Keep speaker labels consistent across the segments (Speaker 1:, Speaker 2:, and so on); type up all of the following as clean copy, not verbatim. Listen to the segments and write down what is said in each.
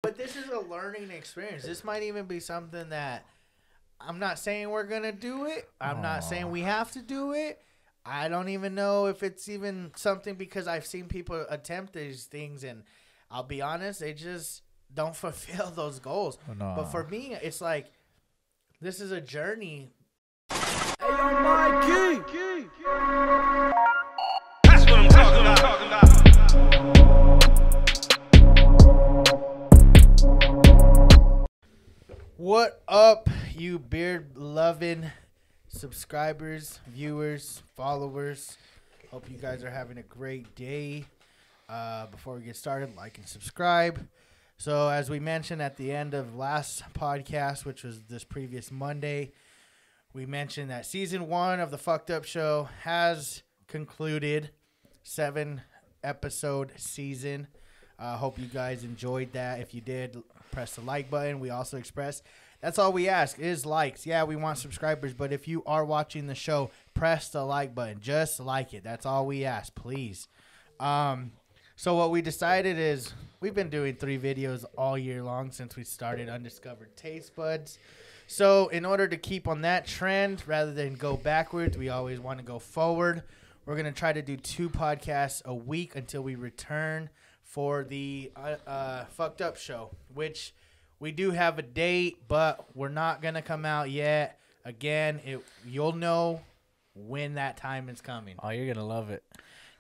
Speaker 1: But this is a learning experience. This might even be something that I'm not saying we're going to do it. I'm not saying we have to do it. I don't even know if it's even something because I've seen people attempt these things and I'll be honest, they just don't fulfill those goals.
Speaker 2: No.
Speaker 1: But for me, it's like this is a journey.
Speaker 3: Hey, yo, Mikey.
Speaker 4: That's what I'm talking about.
Speaker 1: What up, you beard-loving subscribers, viewers, followers? Hope you guys are having a great day. Before we get started, like and subscribe. So, as we mentioned at the end of last podcast, which was this previous Monday, we mentioned that season 1 of the Fucked Up Show has concluded. 7-episode season. Hope you guys enjoyed that. If you did, press the like button. We also express that's all we ask is likes. Yeah, we want subscribers, but if you are watching the show, press the like button. Just like it. That's all we ask, please. So what we decided is we've been doing 3 videos all year long since we started Undiscovered Taste Buds. So in order to keep on that trend, rather than go backwards, we always want to go forward. We're going to try to do 2 podcasts a week until we return for the Fucked Up Show, which we do have a date, but we're not going to come out yet. Again, you'll know when that time is coming.
Speaker 2: Oh, you're going to love it.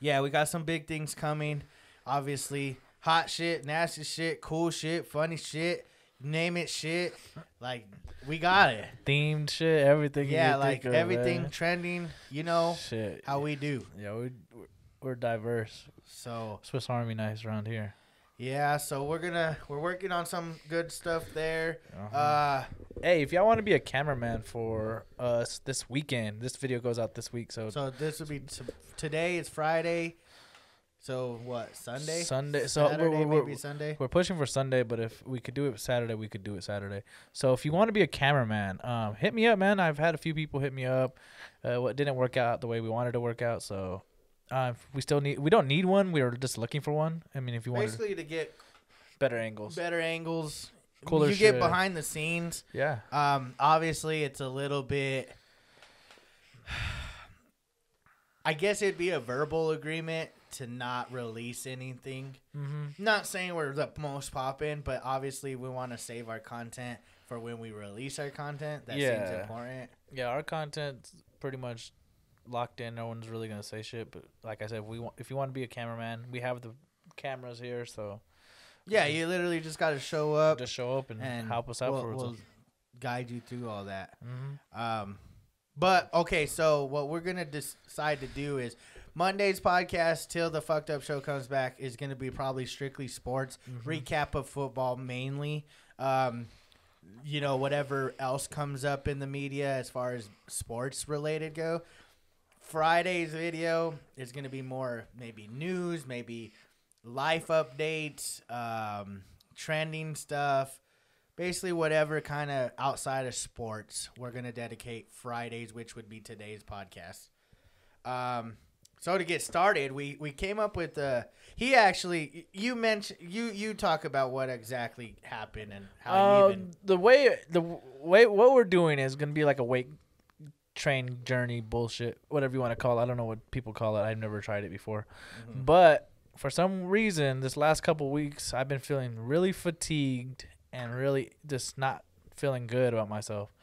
Speaker 1: Yeah, we got some big things coming. Obviously, hot shit, nasty shit, cool shit, funny shit, name it shit. Like, we got it.
Speaker 2: Themed shit, everything.
Speaker 1: Yeah,
Speaker 2: you
Speaker 1: like
Speaker 2: think of,
Speaker 1: everything
Speaker 2: man.
Speaker 1: trending, you know,
Speaker 2: Shit.
Speaker 1: how we do.
Speaker 2: Yeah, we're diverse.
Speaker 1: So,
Speaker 2: Swiss Army knives around here.
Speaker 1: yeah, so we're working on some good stuff there.
Speaker 2: Hey, if y'all want to be a cameraman for us this weekend, this video goes out this week. So
Speaker 1: this would be today is Friday. So what, Sunday?
Speaker 2: Sunday. So
Speaker 1: Saturday, maybe Sunday.
Speaker 2: we're pushing for Sunday, but if we could do it Saturday, we could do it Saturday. So if you want to be a cameraman, hit me up, man. I've had a few people hit me up. What didn't work out the way we wanted to work out. So we don't need one. We were just looking for one. I mean, if you want
Speaker 1: Basically to get
Speaker 2: better angles,
Speaker 1: cooler
Speaker 2: you
Speaker 1: get
Speaker 2: shit.
Speaker 1: behind the scenes.
Speaker 2: Yeah.
Speaker 1: Obviously it's a little bit. I guess it'd be a verbal agreement to not release anything.
Speaker 2: Mm-hmm.
Speaker 1: Not saying we're the most poppin', but obviously we want to save our content for when we release our content. That seems important.
Speaker 2: Yeah, our content's pretty much locked in. No one's really gonna say shit. But like I said, if you want to be a cameraman, we have the cameras here. So
Speaker 1: Yeah, you literally just got to show up.
Speaker 2: just show up and help us out
Speaker 1: we'll guide you through all that.
Speaker 2: Mm-hmm.
Speaker 1: But okay, so what we're gonna decide to do is Monday's podcast till the Fucked Up Show comes back is gonna be probably strictly sports, recap of football mainly. You know, whatever else comes up in the media as far as sports related go. Friday's video is gonna be more maybe news, maybe life updates, trending stuff. Basically, whatever kind of outside of sports, we're going to dedicate Fridays, which would be today's podcast. So to get started, we came up with he actually, you mentioned, you talk about what exactly happened and how you even.
Speaker 2: The way what we're doing is gonna be like a weight train journey bullshit, whatever you want to call it. I don't know what people call it. I've never tried it before, but for some reason, this last couple weeks, I've been feeling really fatigued and really just not feeling good about myself.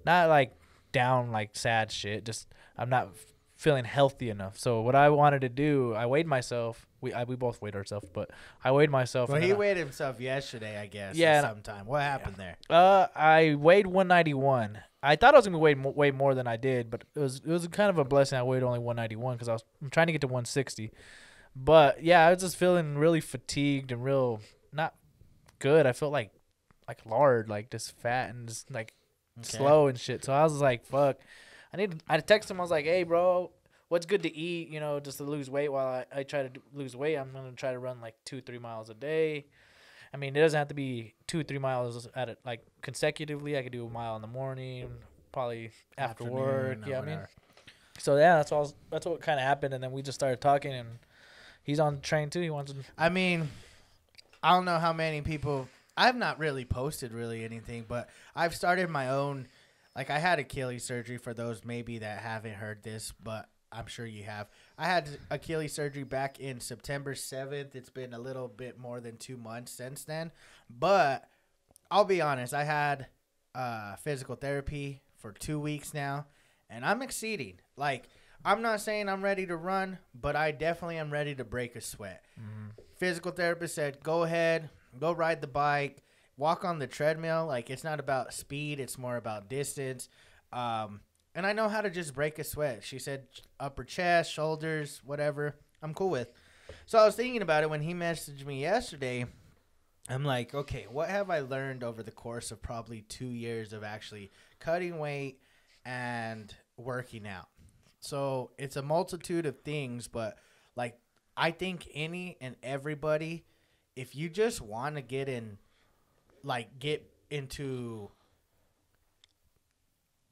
Speaker 2: Not like down, like sad shit. Just I'm not feeling healthy enough. So what I wanted to do, I weighed myself. We both weighed ourselves, but I weighed myself.
Speaker 1: Well, he weighed himself yesterday, I guess.
Speaker 2: Yeah.
Speaker 1: Sometime. What happened there?
Speaker 2: I weighed 191. I thought I was gonna weigh more than I did, but it was kind of a blessing. I weighed only 191 because I'm trying to get to 160. But yeah, I was just feeling really fatigued and real not good. I felt like lard, like just fat and just like slow and shit. So I was like, fuck. I texted him. I was like, hey, bro, what's good to eat? You know, just to lose weight. While I try to lose weight, I'm gonna try to run like 2-3 miles a day. I mean, it doesn't have to be 2-3 miles at it like consecutively. I could do a mile in the morning, probably after work. Yeah, I mean. So yeah, that's what kind of happened, and then we just started talking, and he's on the train too. He wants to.
Speaker 1: I mean, I don't know how many people I've not really posted really anything, but I've started my own. Like, I had Achilles surgery for those maybe that haven't heard this, but I'm sure you have. I had Achilles surgery back in September 7th. It's been a little bit more than 2 months since then. But I'll be honest, I had physical therapy for 2 weeks now, and I'm exceeding. Like, I'm not saying I'm ready to run, but I definitely am ready to break a sweat. Physical therapist said, go ahead, go ride the bike, walk on the treadmill. Like, it's not about speed, it's more about distance. And I know how to just break a sweat. She said upper chest, shoulders, whatever. I'm cool with. So I was thinking about it when he messaged me yesterday. I'm like, okay, what have I learned over the course of probably 2 years of actually cutting weight and working out? So it's a multitude of things, but like, I think any and everybody, if you just want to get into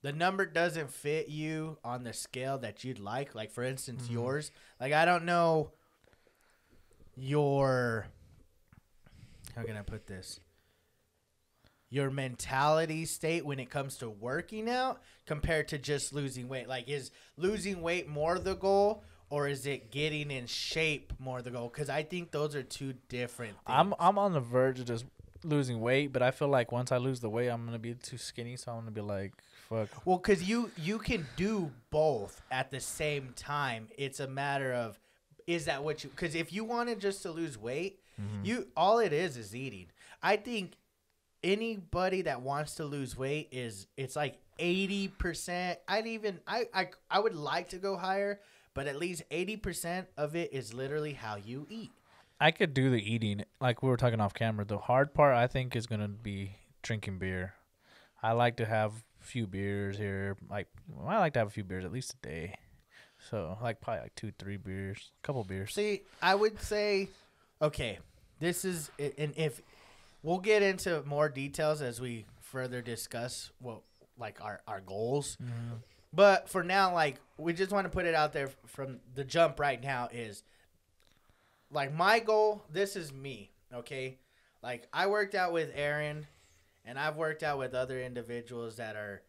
Speaker 1: the number doesn't fit you on the scale that you'd like for instance, yours. Like, I don't know your, how can I put this? Your mentality state when it comes to working out compared to just losing weight. Like, is losing weight more the goal, or is it getting in shape more the goal? Because I think those are two different things.
Speaker 2: I'm on the verge of just losing weight, but I feel like once I lose the weight, I'm gonna be too skinny, so I'm gonna be like, fuck.
Speaker 1: Well, because you can do both at the same time. It's a matter of, is that what you? Because if you wanted just to lose weight, all it is eating. I think anybody that wants to lose weight it's like 80%. I would like to go higher, but at least 80% of it is literally how you eat.
Speaker 2: I could do the eating, like we were talking off camera. The hard part, I think, is gonna be drinking beer. I like to have a few beers here. I like to have a few beers at least a day. So, like, probably like 2-3 beers, a couple beers.
Speaker 1: See, I would say, okay, this is, and if we'll get into more details as we further discuss our goals. But for now, like, we just want to put it out there from the jump right now is, like, my goal, this is me, okay? Like, I worked out with Aaron, and I've worked out with other individuals that are,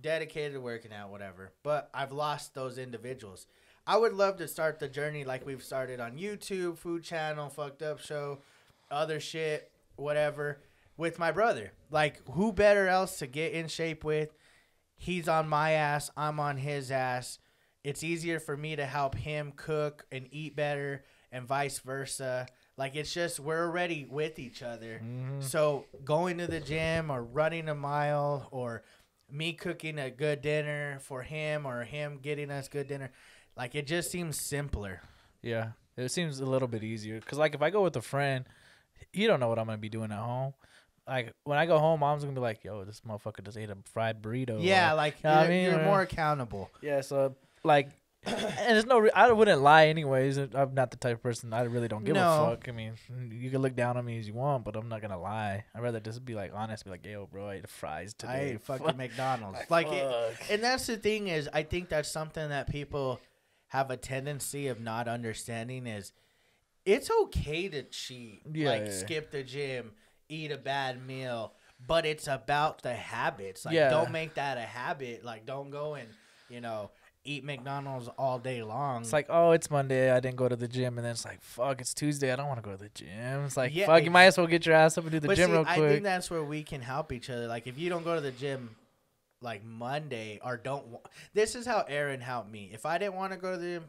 Speaker 1: dedicated to working out, whatever. But I've lost those individuals. I would love to start the journey like we've started on YouTube, Food Channel, Fucked Up Show, other shit, whatever, with my brother. Like, who better else to get in shape with? He's on my ass, I'm on his ass. It's easier for me to help him cook and eat better and vice versa. Like, it's just, we're already with each other. So going to the gym or running a mile or me cooking a good dinner for him or him getting us good dinner, like, it just seems simpler.
Speaker 2: Yeah, it seems a little bit easier. Because, like, if I go with a friend, you don't know what I'm going to be doing at home. Like, when I go home, mom's going to be like, yo, this motherfucker just ate a fried burrito.
Speaker 1: Yeah,
Speaker 2: or,
Speaker 1: like,
Speaker 2: you
Speaker 1: you're more accountable.
Speaker 2: Yeah, so, like, and there's no, I wouldn't lie anyways. I'm not the type of person, I really don't give a fuck. I mean, you can look down on me as you want, but I'm not going to lie. I'd rather just be, like, honest, be like, yo, bro, I ate fries today.
Speaker 1: I ate fucking McDonald's. And that's the thing is, I think that's something that people have a tendency of not understanding is, it's okay to cheat, skip the gym, eat a bad meal, but it's about the habits. Like, don't make that a habit. Like, don't go and, eat McDonald's all day long.
Speaker 2: It's like, oh, it's Monday, I didn't go to the gym, and then it's like, fuck, it's Tuesday, I don't want to go to the gym. It's like, fuck, you might as well get your ass up and do the gym real quick.
Speaker 1: I think that's where we can help each other. Like, if you don't go to the gym, like, Monday, or this is how Aaron helped me. If I didn't want to go to the gym,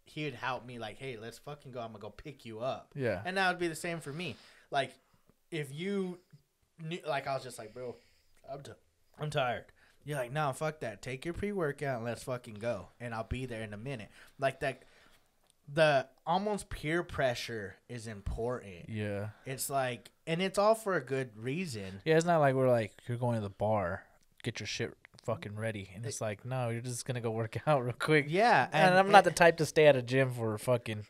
Speaker 1: he would help me, like, hey, let's fucking go. I'm going to go pick you up.
Speaker 2: Yeah.
Speaker 1: And that would be the same for me. Like, if you knew, like, I was just like, bro, I'm tired. You're like, no, fuck that. Take your pre-workout and let's fucking go. And I'll be there in a minute. Like, that, the almost peer pressure is important.
Speaker 2: Yeah.
Speaker 1: It's like, and it's all for a good reason.
Speaker 2: Yeah, it's not like we're like, you're going to the bar, get your shit fucking ready. And it's like, no, you're just going to go work out real quick.
Speaker 1: Yeah.
Speaker 2: And I'm not the type to stay at a gym for fucking,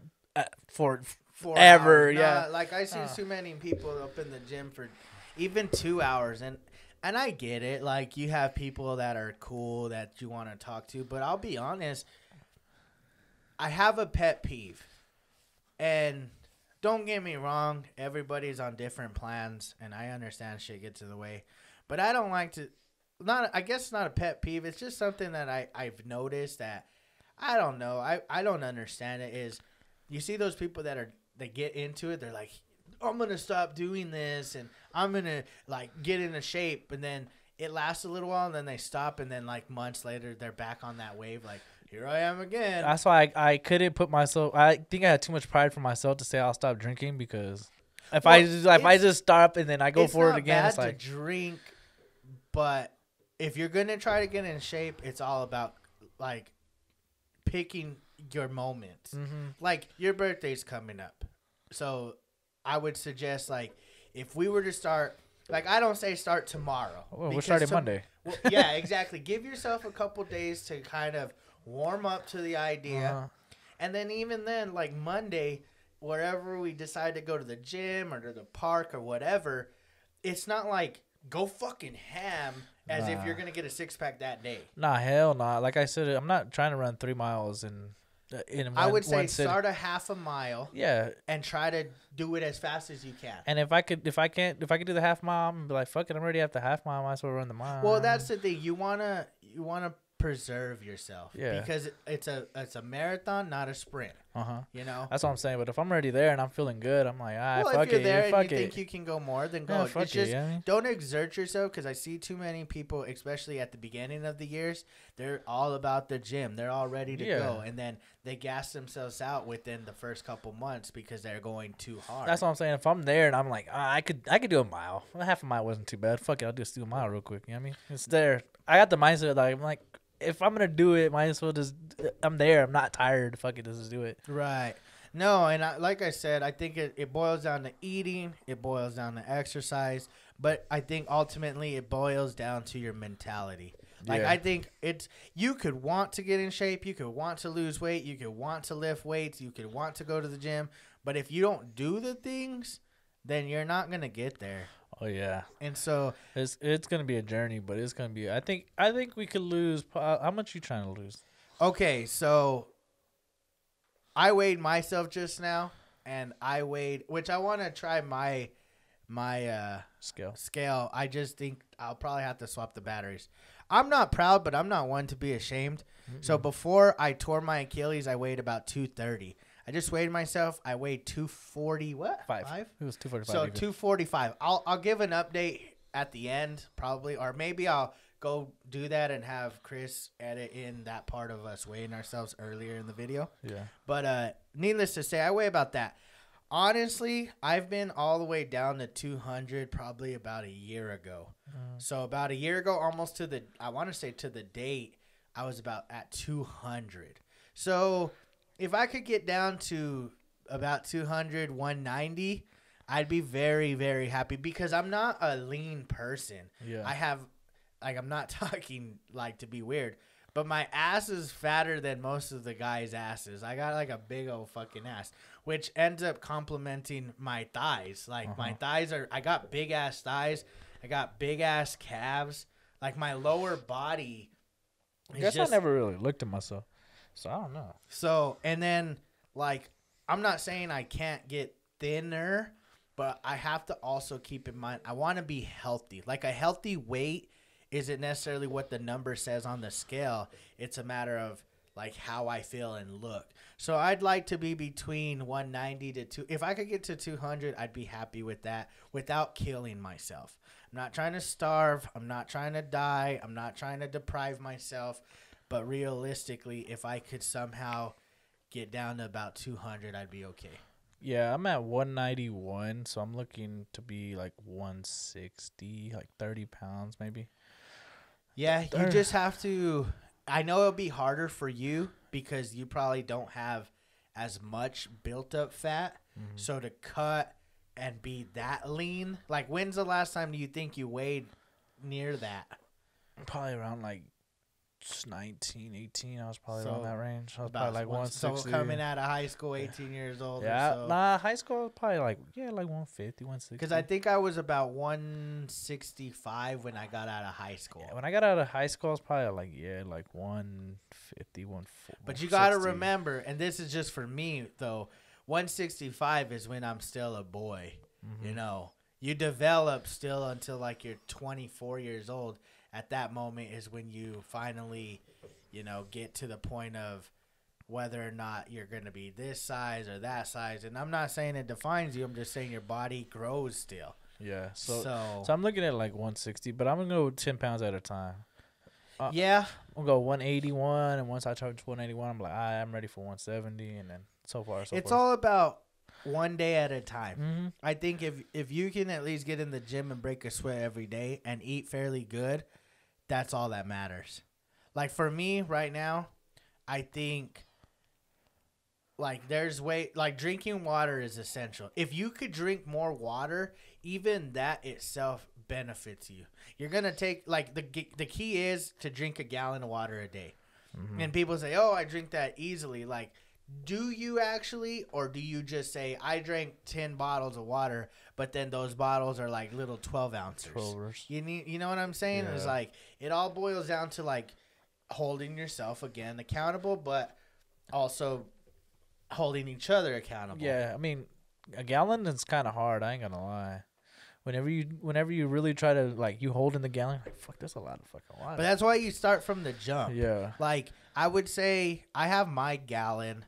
Speaker 2: forever.
Speaker 1: Hours.
Speaker 2: Yeah.
Speaker 1: Nah, like, I see too many people up in the gym for even 2 hours. And I get it. Like, you have people that are cool that you want to talk to. But I'll be honest, I have a pet peeve. And don't get me wrong. Everybody's on different plans, and I understand shit gets in the way. But I don't like to. I guess it's not a pet peeve. It's just something that I've noticed that I don't know. I don't understand it. Is you see those people that get into it. They're like, I'm gonna stop doing this, and I'm gonna like get into shape, and then it lasts a little while, and then they stop, and then like months later they're back on that wave. Like, here I am again.
Speaker 2: That's why I couldn't put myself. I think I had too much pride for myself to say I'll stop drinking, because if I just stop and then I go for it again, it's like
Speaker 1: to drink, but if you're gonna try to get in shape, it's all about like picking your moments.
Speaker 2: Mm-hmm.
Speaker 1: Like your birthday's coming up, so I would suggest like if we were to start. Like, I don't say start tomorrow.
Speaker 2: Well, we're starting Monday.
Speaker 1: Well, yeah, exactly. Give yourself a couple days to kind of warm up to the idea. And then even then, like Monday, wherever we decide to go to the gym or to the park or whatever, it's not like go fucking ham as if you're going to get a six-pack that day.
Speaker 2: Nah, hell nah. Like I said, I'm not trying to run 3 miles I would say
Speaker 1: start a half a mile.
Speaker 2: Yeah.
Speaker 1: And try to do it as fast as you can.
Speaker 2: And if I could do the half mile, I'm gonna be like, fuck it, I'm already at the half mile. I might as well run the mile.
Speaker 1: Well, that's the thing. You wanna preserve yourself.
Speaker 2: Yeah.
Speaker 1: Because it's a marathon, not a sprint. You know.
Speaker 2: That's what I'm saying. But if I'm already there and I'm feeling good, I'm like,
Speaker 1: well,
Speaker 2: fuck
Speaker 1: if you're
Speaker 2: it,
Speaker 1: there
Speaker 2: fuck
Speaker 1: and you
Speaker 2: it.
Speaker 1: think you can go more, then go.
Speaker 2: Yeah, fuck
Speaker 1: it's just
Speaker 2: it,
Speaker 1: don't exert yourself, because I see too many people, especially at the beginning of the years, they're all about the gym. They're all ready to go, and then they gas themselves out within the first couple months because they're going too hard.
Speaker 2: That's what I'm saying. If I'm there and I'm like, I could do a mile. Half a mile wasn't too bad. Fuck it, I'll just do a mile real quick. You know what I mean? It's there. I got the mindset like I'm like, if I'm gonna do it, might as well just. I'm there. I'm not tired. Fuck it, just do it.
Speaker 1: Right. No, and like I said, I think it boils down to eating. It boils down to exercise. But I think ultimately it boils down to your mentality. Like, I think you could want to get in shape. You could want to lose weight. You could want to lift weights. You could want to go to the gym. But if you don't do the things, then you're not going to get there.
Speaker 2: Oh, yeah.
Speaker 1: And so
Speaker 2: it's going to be a journey, but it's going to be, I think we could lose. How much you trying to lose?
Speaker 1: Okay, so I weighed myself just now, and which I want to try my scale. I just think I'll probably have to swap the batteries. I'm not proud, but I'm not one to be ashamed. Mm-mm. So before I tore my Achilles, I weighed about 230. I just weighed myself. I weighed 240. What?
Speaker 2: 5? It was 245.
Speaker 1: So even. 245. I'll give an update at the end probably, or maybe I'll go do that and have Chris edit in that part of us weighing ourselves earlier in the video.
Speaker 2: Yeah.
Speaker 1: But needless to say, I weigh about that. Honestly, I've been all the way down to 200 probably about a year ago. So about a year ago, almost to the date, I was about at 200. So if I could get down to about 200, 190, I'd be very, very happy, because I'm not a lean person.
Speaker 2: Yeah.
Speaker 1: I'm not talking like to be weird, but my ass is fatter than most of the guys' asses. I got like a big old fucking ass, which ends up complementing my thighs. Like my thighs I got big ass thighs. I got big ass calves. Like my lower body.
Speaker 2: I guess I never really looked at myself, so I don't know.
Speaker 1: So, and then like, I'm not saying I can't get thinner, but I have to also keep in mind, I want to be healthy. Like a healthy weight isn't necessarily what the number says on the scale. It's a matter of like how I feel and look. So I'd like to be between 190 to 2. If I could get to 200, I'd be happy with that without killing myself. I'm not trying to starve. I'm not trying to die. I'm not trying to deprive myself. But realistically, if I could somehow get down to about 200, I'd be okay.
Speaker 2: Yeah, I'm at 191, so I'm looking to be like 160, like 30 pounds maybe.
Speaker 1: Yeah, you just have to. I know it'll be harder for you because you probably don't have as much built up fat. Mm-hmm. So to cut and be that lean, like when's the last time do you think you weighed near that?
Speaker 2: Probably around like 19, 18. I was probably around that range. I was probably like 160.
Speaker 1: So coming out of high school, 18 years old.
Speaker 2: Yeah,
Speaker 1: or so.
Speaker 2: Nah, high school probably like 150, 160.
Speaker 1: Because I think I was about 165 when I got out of high school.
Speaker 2: Yeah, when I got out of high school, I was probably like 150, 140.
Speaker 1: But you got to remember, and this is just for me though, 165 is when I'm still a boy. You know, you develop still until like you're 24 years old. At that moment is when you finally, you know, get to the point of whether or not you're going to be this size or that size. And I'm not saying it defines you. I'm just saying your body grows still.
Speaker 2: Yeah. So
Speaker 1: So
Speaker 2: I'm looking at like 160, but I'm gonna go 10 pounds at a time.
Speaker 1: yeah.
Speaker 2: I'll go 181, and once I touch 181, I'm like, I'm ready for 170, and then so far,
Speaker 1: It's all about one day at a time.
Speaker 2: Mm-hmm.
Speaker 1: I think if you can at least get in the gym and break a sweat every day and eat fairly good, that's all that matters. Like for me right now, I think like there's like drinking water is essential. If you could drink more water, even that itself benefits you. You're going to take like the key is to drink a gallon of water a day.
Speaker 2: Mm-hmm.
Speaker 1: And people say, "Oh, I drink that easily." Like, do you actually, or do you just say, "I drank 10 bottles of water," but then those bottles are like little 12 ounces?
Speaker 2: 12ers.
Speaker 1: You know what I'm saying?
Speaker 2: Yeah.
Speaker 1: It's like it all boils down to like holding yourself again accountable, but also holding each other accountable.
Speaker 2: Yeah, I mean, a gallon is kind of hard. I ain't gonna lie. Whenever you really try to like you hold in the gallon, like fuck, that's a lot of fucking water.
Speaker 1: But that's why you start from the jump.
Speaker 2: yeah,
Speaker 1: Like I would say, I have my gallon.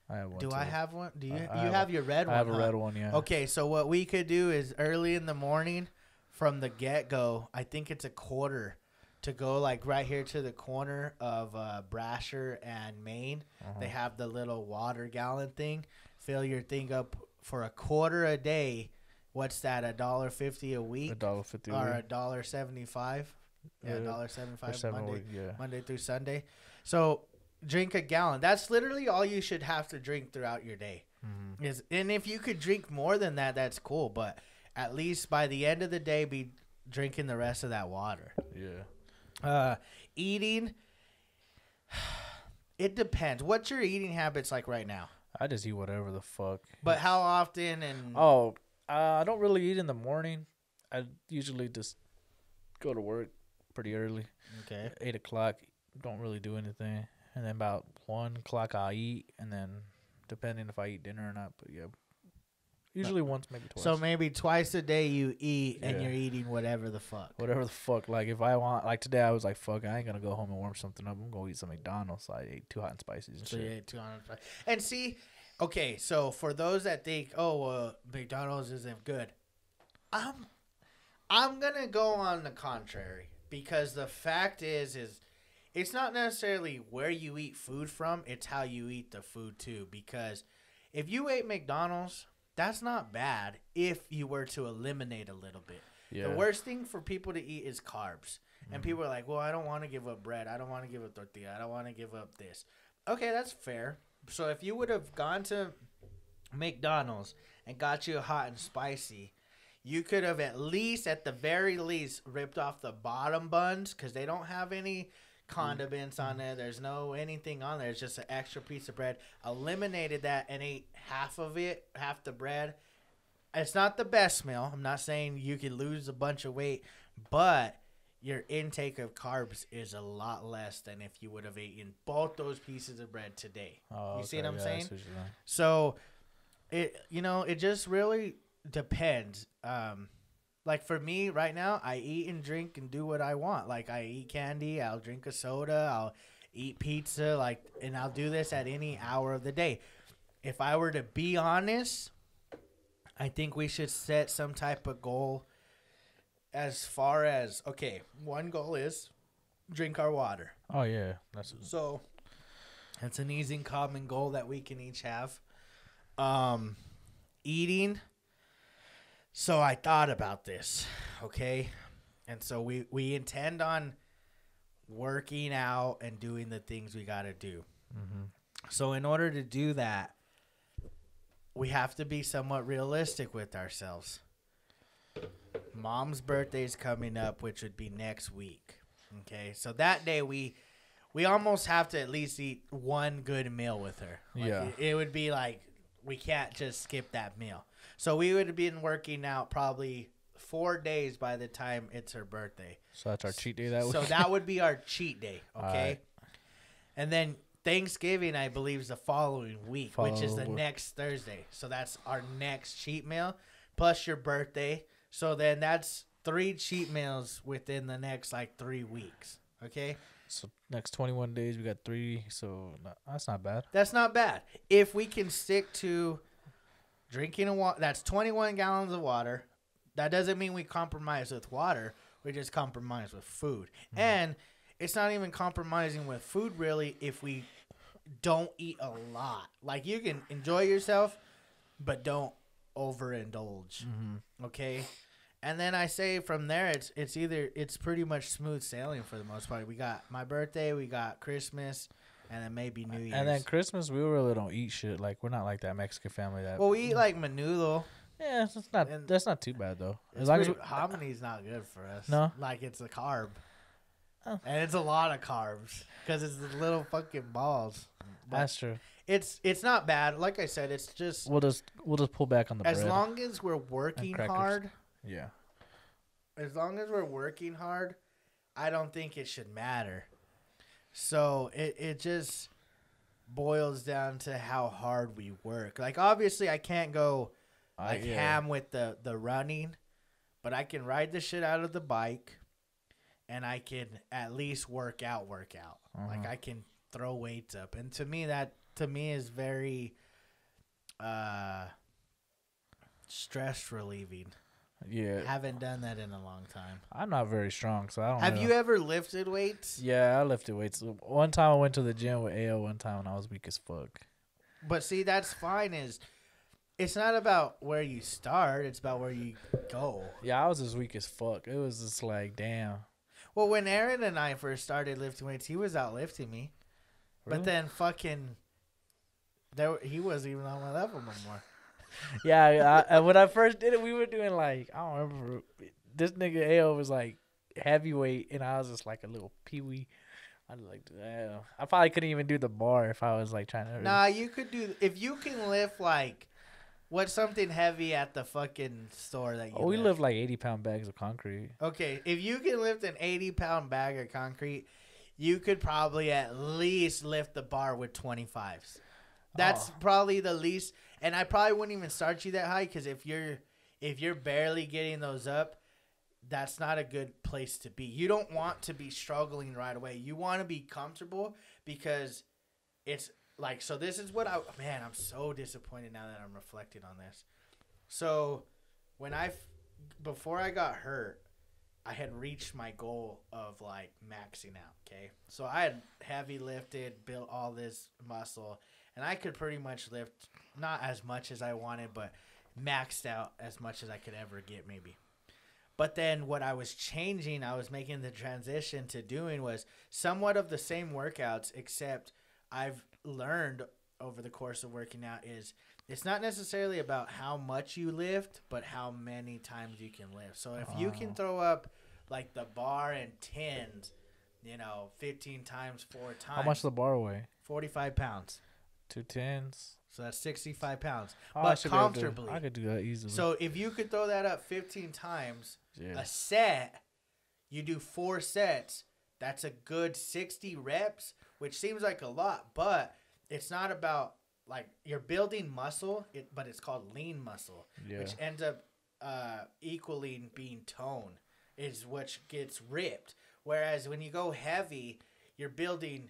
Speaker 2: I have one.
Speaker 1: Do
Speaker 2: too.
Speaker 1: I have one? Do you?
Speaker 2: I
Speaker 1: You have your red one.
Speaker 2: I have a
Speaker 1: huh?
Speaker 2: red one. Yeah.
Speaker 1: Okay, so what we could do is early in the morning from the get-go, I think it's a quarter to go like right here to the corner of Brasher and Maine. They have the little water gallon thing. Fill your thing up for a quarter a day. What's that, $1.50 a week?
Speaker 2: $1.50
Speaker 1: Or $1.75? Yeah,
Speaker 2: Yeah.
Speaker 1: $1.75 Monday,
Speaker 2: Yeah.
Speaker 1: Monday through Sunday. So drink a gallon. That's literally all you should have to drink throughout your day. And if you could drink more than that, that's cool. But at least by the end of the day, be drinking the rest of that water.
Speaker 2: Yeah.
Speaker 1: Eating, it depends. What's your eating habits like right now?
Speaker 2: I just eat whatever the fuck.
Speaker 1: But how often? And
Speaker 2: Oh, I don't really eat in the morning. I usually just go to work pretty early,
Speaker 1: okay.
Speaker 2: 8 o'clock. Don't really do anything, and then about 1 o'clock I eat, and then depending if I eat dinner or not. But yeah, usually once, maybe twice.
Speaker 1: So maybe twice a day you eat, and
Speaker 2: Yeah.
Speaker 1: you're eating whatever the fuck.
Speaker 2: Whatever the fuck. Like if I want, like today, I was like, fuck, I ain't gonna go home and warm something up. I'm gonna eat some McDonald's. So I ate 2 hot and spices and
Speaker 1: So
Speaker 2: shit.
Speaker 1: you ate 200. And see, okay, so for those that think, oh, McDonald's isn't good, I'm gonna go on the contrary, because the fact is it's not necessarily where you eat food from, it's how you eat the food too. Because if you ate McDonald's, that's not bad if you were to eliminate a little bit.
Speaker 2: Yeah.
Speaker 1: The worst thing for people to eat is carbs. And people are like, well, I don't want to give up bread. I don't want to give up tortilla. I don't want to give up this. Okay, that's fair. So if you would have gone to McDonald's and got you a hot and spicy, you could have at the very least, ripped off the bottom buns because they don't have any condiments on there. There's no anything on there. It's just an extra piece of bread. Eliminated that and ate half of it, half the bread. It's not the best meal. I'm not saying you could lose a bunch of weight, but your intake of carbs is a lot less than if you would have eaten both those pieces of bread today.
Speaker 2: Oh,
Speaker 1: You see
Speaker 2: okay,
Speaker 1: what I'm
Speaker 2: yeah,
Speaker 1: saying?
Speaker 2: that's what you're saying.
Speaker 1: So, it just really depends. Like for me right now, I eat and drink and do what I want. Like I eat candy, I'll drink a soda, I'll eat pizza, and I'll do this at any hour of the day. If I were to be honest, I think we should set some type of goal as far as, okay, one goal is drink our water.
Speaker 2: Oh yeah, that's
Speaker 1: So that's an easy and common goal that we can each have. Eating. So I thought about this, okay? And so we intend on working out and doing the things we got to do. So in order to do that, we have to be somewhat realistic with ourselves. Mom's birthday is coming up, which would be next week. Okay, so that day we almost have to at least eat one good meal with her. Like,
Speaker 2: Yeah.
Speaker 1: it would be like we can't just skip that meal. So we would have been working out probably 4 days by the time it's her birthday.
Speaker 2: so that's our cheat day that week.
Speaker 1: So that would be our cheat day, okay?
Speaker 2: Alright.
Speaker 1: And then Thanksgiving, I believe, is the following week, which is the
Speaker 2: Follow-
Speaker 1: next Thursday. So that's our next cheat meal plus your birthday. So then that's 3 cheat meals within the next like 3 weeks. Okay,
Speaker 2: So next 21 days we got 3. So that's not bad.
Speaker 1: that's not bad if we can stick to drinking water. That's 21 gallons of water. That doesn't mean we compromise with water. We just compromise with food, and it's not even compromising with food really if we don't eat a lot. Like you can enjoy yourself, but don't overindulge. Okay. And then I say from there, it's pretty much smooth sailing for the most part. We got my birthday, we got Christmas, and then maybe New Year's.
Speaker 2: And then Christmas, we really don't eat shit. Like we're not like that Mexican family that.
Speaker 1: well, we eat like menudo.
Speaker 2: Yeah, that's not
Speaker 1: and-
Speaker 2: that's not too bad though. As
Speaker 1: It's
Speaker 2: long as
Speaker 1: pretty, homony's not good for us.
Speaker 2: No?
Speaker 1: Like it's a carb.
Speaker 2: Oh.
Speaker 1: And it's a lot of carbs because it's the little fucking balls. But
Speaker 2: that's true.
Speaker 1: it's not bad. Like I said, it's just
Speaker 2: We'll just pull back on the
Speaker 1: as
Speaker 2: bread.
Speaker 1: long as we're working
Speaker 2: crackers.
Speaker 1: hard.
Speaker 2: Yeah.
Speaker 1: As long as we're working hard, I don't think it should matter. So it just boils down to how hard we work. Like obviously I can't go like ham with the running, but I can ride the shit out of the bike and I can at least work out. Like I can throw weights up. And to me is very stress relieving.
Speaker 2: Yeah.
Speaker 1: Haven't done that in a long time.
Speaker 2: I'm not very strong, so I don't
Speaker 1: Have
Speaker 2: know.
Speaker 1: you ever lifted weights?
Speaker 2: Yeah, I lifted weights. One time I went to the gym with AO one time and I was weak as fuck.
Speaker 1: But see, that's fine. It's not about where you start. It's about where you go.
Speaker 2: Yeah, I was just weak as fuck. It was just like, damn.
Speaker 1: Well, when Aaron and I first started lifting weights, he was outlifting me.
Speaker 2: Really?
Speaker 1: But then he wasn't even on my level no more.
Speaker 2: Yeah, when I first did it, we were doing like, I don't remember. This nigga AO was like heavyweight, and I was just like a little peewee. I was like, damn. I probably couldn't even do the bar if I was like trying to.
Speaker 1: Nah, you could do if you can lift like what's something heavy at the fucking store that you.
Speaker 2: We lift like 80-pound bags of concrete.
Speaker 1: Okay, if you can lift an 80-pound bag of concrete, you could probably at least lift the bar with 25s. That's probably the least, and I probably wouldn't even start you that high because if you're barely getting those up, that's not a good place to be. You don't want to be struggling right away. You want to be comfortable because it's like, so this is what I'm so disappointed now that I'm reflecting on this. So before I got hurt, I had reached my goal of like maxing out. Okay. So I had heavy lifted, built all this muscle, and I could pretty much lift not as much as I wanted, but maxed out as much as I could ever get maybe. But then what I was changing, I was making the transition to doing was somewhat of the same workouts, except I've learned over the course of working out is it's not necessarily about how much you lift, but how many times you can lift. So if you can throw up like the bar and tens, 15 times, 4 times.
Speaker 2: How much the bar weigh?
Speaker 1: 45 pounds.
Speaker 2: 2 tens.
Speaker 1: So that's 65 pounds.
Speaker 2: Oh, I
Speaker 1: but
Speaker 2: should be able to-
Speaker 1: comfortably.
Speaker 2: I could do that easily.
Speaker 1: So if you could throw that up 15 times,
Speaker 2: yeah.
Speaker 1: a set, you do 4 sets, that's a good 60 reps, which seems like a lot, but it's not about, like, you're building muscle, but it's called lean muscle,
Speaker 2: Yeah.
Speaker 1: which ends up equaling being tone, is what gets ripped. Whereas when you go heavy, you're building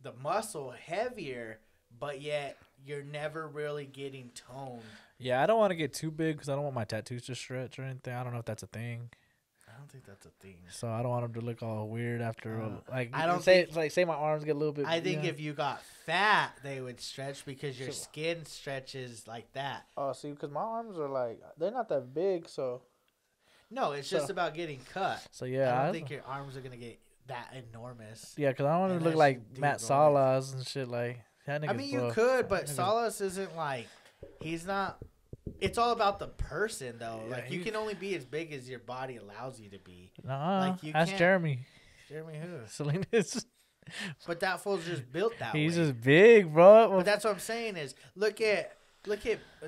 Speaker 1: the muscle heavier, but yet you're never really getting toned.
Speaker 2: Yeah, I don't want to get too big because I don't want my tattoos to stretch or anything. I don't know if that's a thing.
Speaker 1: I don't think that's a thing.
Speaker 2: So I don't want them to look all weird after. Like
Speaker 1: I don't
Speaker 2: say
Speaker 1: think-
Speaker 2: like say my arms get a little bit.
Speaker 1: I think if you got fat, they would stretch because your skin stretches like that.
Speaker 2: Oh, see, because my arms are like they're not that big, so.
Speaker 1: No, it's just about getting cut.
Speaker 2: So yeah,
Speaker 1: I don't think your arms are gonna get that enormous.
Speaker 2: Yeah, because I don't want to look
Speaker 1: Unless
Speaker 2: like
Speaker 1: you do
Speaker 2: Matt
Speaker 1: go
Speaker 2: Salas and shit. Like that
Speaker 1: I
Speaker 2: nigga's
Speaker 1: mean, you
Speaker 2: buff.
Speaker 1: could, but
Speaker 2: That nigga's-
Speaker 1: Salas isn't like he's not. It's all about the person, though.
Speaker 2: Yeah,
Speaker 1: like you
Speaker 2: he-
Speaker 1: can only be as big as your body allows you to be.
Speaker 2: Nuh-uh.
Speaker 1: like, you
Speaker 2: That's
Speaker 1: can't-
Speaker 2: Jeremy.
Speaker 1: Jeremy who?
Speaker 2: Salinas.
Speaker 1: But that fool's just built that
Speaker 2: He's
Speaker 1: way.
Speaker 2: just big, bro.
Speaker 1: But that's what I'm saying is look at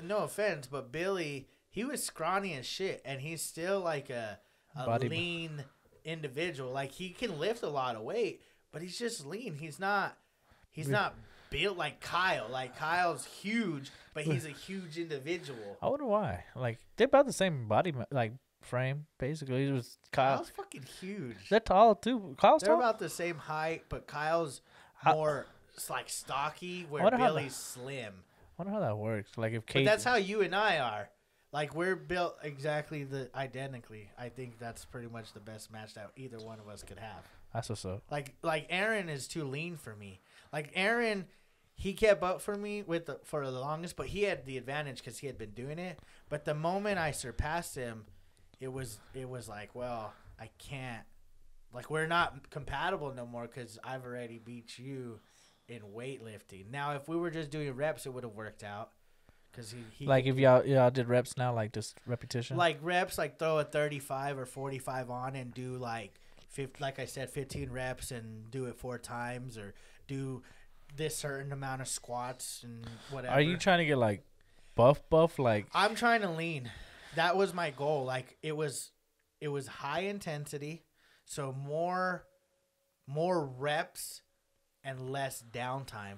Speaker 1: no offense, but Billy, he was scrawny as shit, and he's still like a
Speaker 2: Body-
Speaker 1: lean individual. Like he can lift a lot of weight, but he's just lean. He's not He's not built like Kyle. Like Kyle's huge, but he's a huge individual.
Speaker 2: I wonder why. Like they're about the same body, like frame, basically. It was Kyle.
Speaker 1: Kyle's fucking huge.
Speaker 2: They're tall too. Kyle's
Speaker 1: They're
Speaker 2: tall.
Speaker 1: about the same height, but Kyle's
Speaker 2: How-
Speaker 1: more like stocky, where
Speaker 2: wonder how
Speaker 1: Billy's slim.
Speaker 2: I wonder how that works. Like if
Speaker 1: But
Speaker 2: Kate,
Speaker 1: that's how you and I are. Like we're built exactly identically. I think that's pretty much the best match that either one of us could have.
Speaker 2: that's what's up.
Speaker 1: Like Aaron is too lean for me. Like Aaron, he kept up for me for the longest, but he had the advantage because he had been doing it. But the moment I surpassed him, it was like, well, I can't. Like we're not compatible no more because I've already beat you in weightlifting. Now, if we were just doing reps, it would have worked out. Cause he
Speaker 2: Like if y'all did reps now, like just repetition.
Speaker 1: like reps, like throw a 35 or 45 on and do like like I said, 15 reps and do it 4 times, or do this certain amount of squats and whatever.
Speaker 2: Are you trying to get like buff? Like
Speaker 1: I'm trying to lean. That was my goal. Like it was high intensity, so more reps and less downtime.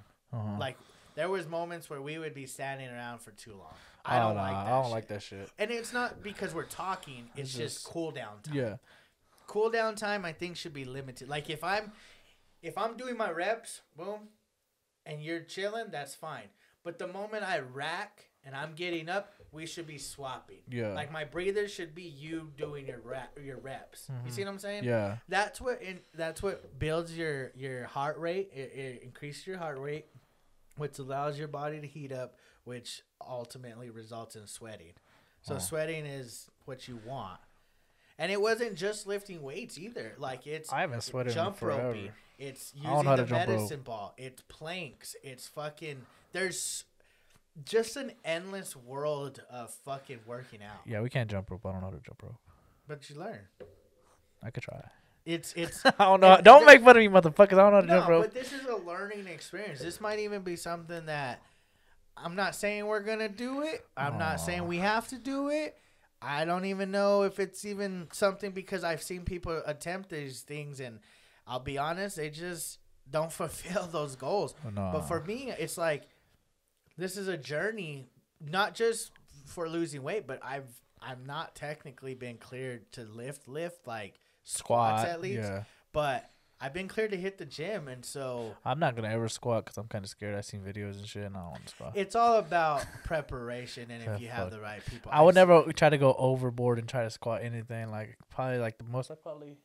Speaker 1: Like there was moments where we would be standing around for too long. I don't like that shit. And it's not because we're talking. It's just cool down time.
Speaker 2: Yeah.
Speaker 1: Cool down time, I think, should be limited. Like if I'm doing my reps, boom, and you're chilling, that's fine. But the moment I rack and I'm getting up, we should be swapping.
Speaker 2: Yeah.
Speaker 1: Like my breathers should be you doing your reps. You see what I'm saying?
Speaker 2: Yeah.
Speaker 1: That's what builds your heart rate. It increases your heart rate, which allows your body to heat up, which ultimately results in sweating. So sweating is what you want. And it wasn't just lifting weights either. Like
Speaker 2: I haven't sweated
Speaker 1: jump
Speaker 2: in forever.
Speaker 1: roping. It's
Speaker 2: I don't
Speaker 1: using
Speaker 2: know how
Speaker 1: the
Speaker 2: to jump rope.
Speaker 1: medicine ball. It's planks. It's fucking. There's just an endless world of fucking working out.
Speaker 2: Yeah, we can't jump rope. I don't know how to jump rope.
Speaker 1: But you learn.
Speaker 2: I could try.
Speaker 1: It's.
Speaker 2: I don't know. Don't make fun of me, motherfuckers. I don't know how to jump
Speaker 1: No,
Speaker 2: rope.
Speaker 1: but this is a learning experience. This might even be something that I'm not saying we're gonna do it. I'm not saying we have to do it. I don't even know if it's even something, because I've seen people attempt these things, and I'll be honest, they just don't fulfill those goals.
Speaker 2: No.
Speaker 1: But for me, it's like this is a journey, not just for losing weight, but I'm not technically been cleared to lift like squats at least.
Speaker 2: Yeah.
Speaker 1: But I've been cleared to hit the gym, and so
Speaker 2: I'm not gonna ever squat because I'm kind of scared. I've seen videos and shit, and I don't want to squat.
Speaker 1: it's all about preparation, and if you have
Speaker 2: Fuck.
Speaker 1: the right people.
Speaker 2: I would never try to go overboard and try to squat anything. Like probably like the most I probably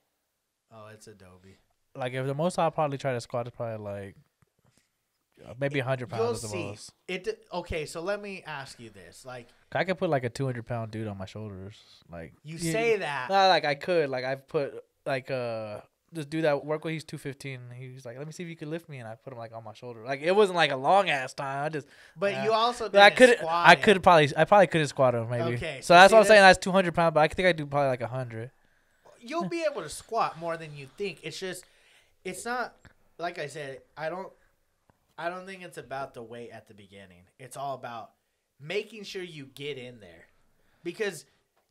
Speaker 1: Oh, it's Adobe.
Speaker 2: like if the most I'll probably try to squat is probably like maybe 100
Speaker 1: You'll
Speaker 2: pounds at the
Speaker 1: see.
Speaker 2: most.
Speaker 1: Okay, so let me ask you this: like,
Speaker 2: I could put like a 200-pound dude on my shoulders. Like
Speaker 1: you say that,
Speaker 2: Not like I could. Like I've put like this dude that work with, he's 215. He was like, let me see if you could lift me, and I put him like on my shoulder. Like it wasn't like a long ass time. I just
Speaker 1: but you also
Speaker 2: but
Speaker 1: didn't squat
Speaker 2: I
Speaker 1: it.
Speaker 2: could probably couldn't squat him maybe.
Speaker 1: Okay,
Speaker 2: so
Speaker 1: so
Speaker 2: that's
Speaker 1: see
Speaker 2: what I'm saying.
Speaker 1: this-
Speaker 2: That's 200 pounds, but I think I do probably like 100.
Speaker 1: You'll be able to squat more than you think. It's just, it's not like I said. I don't think it's about the weight at the beginning. It's all about making sure you get in there, because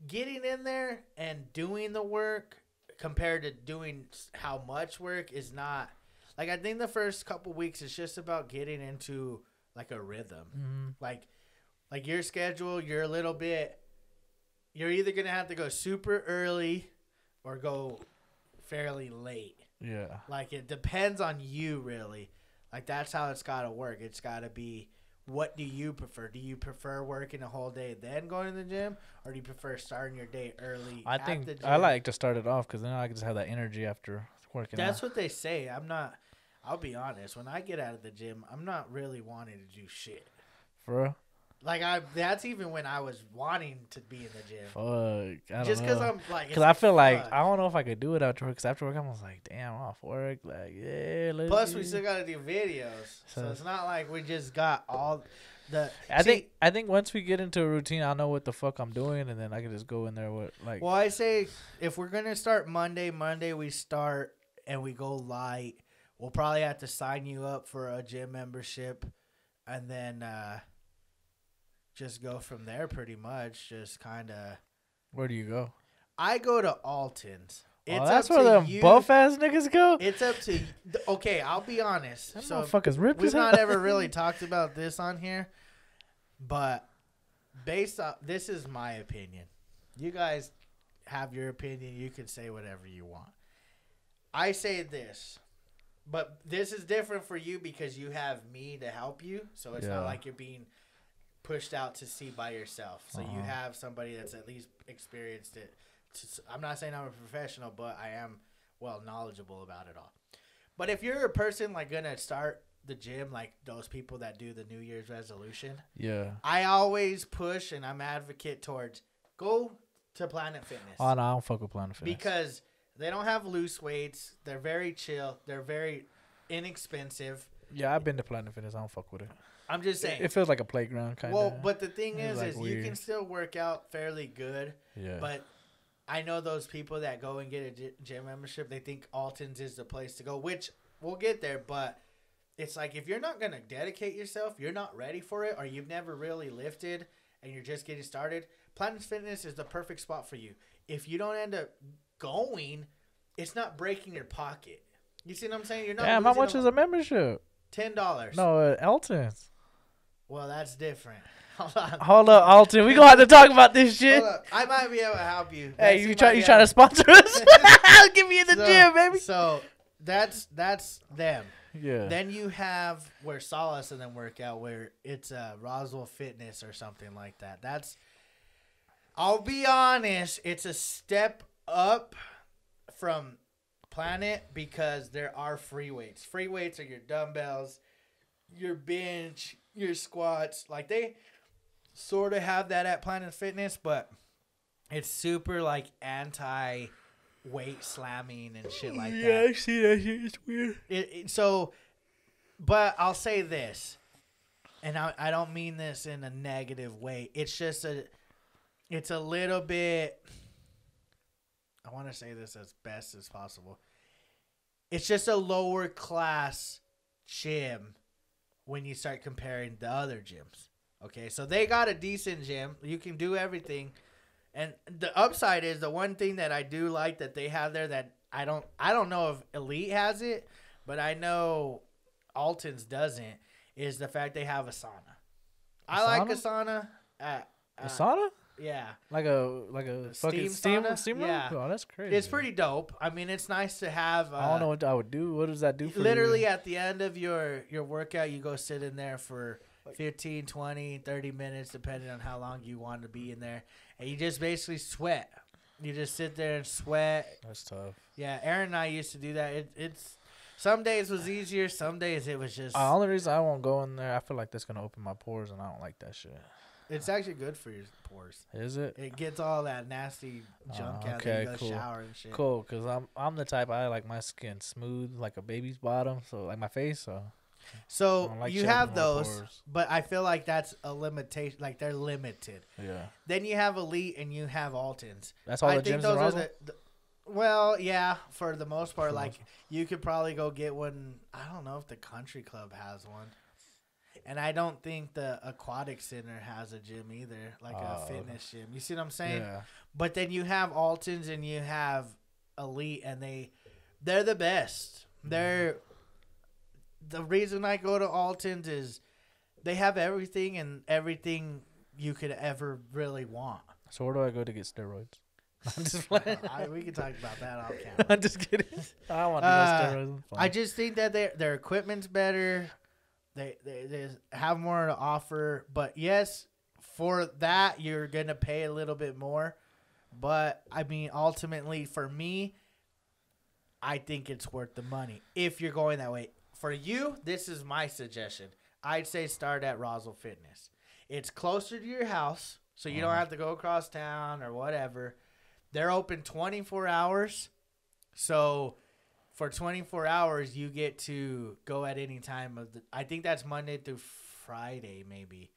Speaker 1: getting in there and doing the work compared to doing how much work is not, like, I think the first couple weeks it's just about getting into like a rhythm.
Speaker 2: Mm-hmm.
Speaker 1: Like your schedule, you're either gonna have to go super early or go fairly late.
Speaker 2: Yeah.
Speaker 1: Like it depends on you, really. Like that's how it's gotta work. It's gotta be, what do you prefer? Do you prefer working a whole day then going to the gym, or do you prefer starting your day early?
Speaker 2: I
Speaker 1: at
Speaker 2: think
Speaker 1: the gym?
Speaker 2: I like to start it off because then I can just have that energy after working.
Speaker 1: That's
Speaker 2: out.
Speaker 1: what they say. I'll be honest. When I get out of the gym, I'm not really wanting to do shit.
Speaker 2: For real?
Speaker 1: Like that's even when I was wanting to be in the gym.
Speaker 2: Fuck. I don't
Speaker 1: Just because
Speaker 2: know.
Speaker 1: I'm like,
Speaker 2: Because I feel like
Speaker 1: fuck.
Speaker 2: I don't know if I could do it after work. Because after work, I was like, damn, I'm off work. Like, yeah. Let's
Speaker 1: Plus,
Speaker 2: do
Speaker 1: we
Speaker 2: it.
Speaker 1: still got to do videos, so
Speaker 2: So-
Speaker 1: it's not like we just got all the.
Speaker 2: I think once we get into a routine, I'll know what the fuck I'm doing, and then I can just go in there with like.
Speaker 1: Well, I say if we're gonna start Monday we start and we go light. We'll probably have to sign you up for a gym membership, and then just go from there. Pretty much, just kind of.
Speaker 2: Where do you go?
Speaker 1: I go to Alton's. It's
Speaker 2: that's
Speaker 1: up
Speaker 2: where
Speaker 1: to
Speaker 2: them
Speaker 1: you.
Speaker 2: buff ass niggas go.
Speaker 1: It's up to okay. I'll be honest.
Speaker 2: That
Speaker 1: So
Speaker 2: motherfuckers ripped
Speaker 1: we've
Speaker 2: his
Speaker 1: not
Speaker 2: head.
Speaker 1: ever really talked about this on here, but based on this is my opinion. You guys have your opinion. You can say whatever you want. I say this, but this is different for you because you have me to help you. So it's
Speaker 2: Yeah.
Speaker 1: not like you're being pushed out to sea by yourself. So you have somebody that's at least experienced it. I'm not saying I'm a professional, but I am well knowledgeable about it all. But if you're a person like gonna start the gym, like those people that do the New Year's resolution,
Speaker 2: Yeah.
Speaker 1: I always push and I'm advocate towards go to Planet Fitness.
Speaker 2: Oh no, I don't fuck with Planet Fitness.
Speaker 1: Because they don't have loose weights. They're very chill. They're very inexpensive.
Speaker 2: yeah, I've been to Planet Fitness. I don't fuck with it.
Speaker 1: I'm just saying.
Speaker 2: It feels like a playground kind of.
Speaker 1: Well, but the thing
Speaker 2: It's
Speaker 1: is
Speaker 2: like
Speaker 1: you
Speaker 2: weird.
Speaker 1: can still work out fairly good.
Speaker 2: Yeah.
Speaker 1: But I know those people that go and get a gym membership, they think Alton's is the place to go, which we'll get there. But it's like if you're not going to dedicate yourself, you're not ready for it, or you've never really lifted and you're just getting started, Planet Fitness is the perfect spot for you. If you don't end up going, it's not breaking your pocket. You see what I'm saying? You're not.
Speaker 2: Damn, how
Speaker 1: losing
Speaker 2: much is a membership?
Speaker 1: $10.
Speaker 2: No, Elton's.
Speaker 1: Well, that's different. Hold on.
Speaker 2: Hold up, Alton. We gonna have to talk about this shit.
Speaker 1: Hold up. I might be able to help you.
Speaker 2: Hey,
Speaker 1: Betsy
Speaker 2: you trying
Speaker 1: might be
Speaker 2: to sponsor us? Get me in the gym, baby.
Speaker 1: So that's them.
Speaker 2: Yeah.
Speaker 1: Then you have where Solace and them work out, where it's Roswell Fitness or something like that. I'll be honest, it's a step up from Planet because there are free weights. Free weights are your dumbbells, your bench, your squats. Like they sort of have that at Planet Fitness, but it's super like anti weight slamming and shit like that.
Speaker 2: I see that shit. It's weird.
Speaker 1: So, but I'll say this, and I don't mean this in a negative way. It's just it's a little bit, I want to say this as best as possible. It's just a lower class gym when you start comparing the other gyms. Okay, so they got a decent gym. You can do everything. And the upside is the one thing that I do like that they have there that I don't know if Elite has it, but I know Alton's doesn't, is the fact they have a sauna. I like a sauna.
Speaker 2: A sauna?
Speaker 1: Yeah.
Speaker 2: Like a fucking
Speaker 1: Steam sauna?
Speaker 2: steam room?
Speaker 1: Yeah.
Speaker 2: Oh, that's crazy.
Speaker 1: It's pretty dope. I mean, it's nice to have.
Speaker 2: I don't know what I would do. What does that do for
Speaker 1: literally
Speaker 2: you?
Speaker 1: at the end of your workout, you go sit in there for 15, 20, 30 minutes, depending on how long you want to be in there. And you just basically sweat. You just sit there and sweat.
Speaker 2: That's tough.
Speaker 1: Yeah, Aaron and I used to do that. It's some days was easier, some days it was just.
Speaker 2: The only reason I won't go in there, I feel like that's gonna open my pores, and I don't like that shit.
Speaker 1: It's actually good for your pores.
Speaker 2: Is it?
Speaker 1: It gets all that nasty junk out.
Speaker 2: okay,
Speaker 1: Then you go
Speaker 2: cool.
Speaker 1: shower and shit.
Speaker 2: Cool, cause I'm the type I like my skin smooth like a baby's bottom, so like my face. So
Speaker 1: So
Speaker 2: I don't like
Speaker 1: you
Speaker 2: shit
Speaker 1: have
Speaker 2: open my
Speaker 1: those,
Speaker 2: pores.
Speaker 1: but I feel like that's a limitation. Like they're limited.
Speaker 2: yeah,
Speaker 1: Then you have Elite and you have Altons.
Speaker 2: that's all
Speaker 1: I
Speaker 2: the
Speaker 1: think
Speaker 2: gyms in
Speaker 1: those are
Speaker 2: Roswell.
Speaker 1: well, yeah, for the most part.
Speaker 2: For the
Speaker 1: Like
Speaker 2: most
Speaker 1: you could probably go get one. I don't know if the Country Club has one, and I don't think the Aquatic Center has a gym either, like a fitness gym. You see what I'm saying?
Speaker 2: Yeah,
Speaker 1: But then you have Altons and you have Elite, and they're the best. They're the reason I go to Altons is they have everything and everything you could ever really want.
Speaker 2: so where do I go to get steroids? I'm just playing.
Speaker 1: We can talk about that off camera.
Speaker 2: I'm just kidding. I don't want to do steroids.
Speaker 1: I just think that their equipment's better. They have more to offer. But yes, for that you're gonna pay a little bit more. But I mean, ultimately, for me, I think it's worth the money if you're going that way. For you, this is my suggestion. I'd say start at Roswell Fitness. It's closer to your house, so you don't have to go across town or whatever. They're open 24 hours. So for 24 hours, you get to go at any time of the. I think that's Monday through Friday, maybe.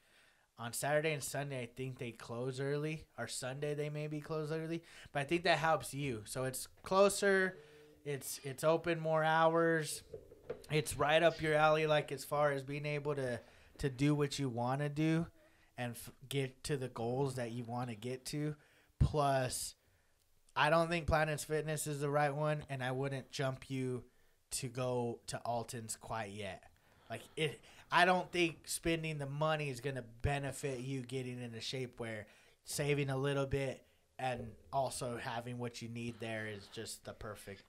Speaker 1: On Saturday and Sunday, I think they close early. Or Sunday, they maybe close early. But I think that helps you. So it's closer. It's open more hours. It's right up your alley, like as far as being able to do what you want to do and get to the goals that you want to get to. Plus, I don't think Planets Fitness is the right one, and I wouldn't jump you to go to Alton's quite yet. Like it, I don't think spending the money is gonna benefit you getting into shape where saving a little bit and also having what you need there is just the perfect.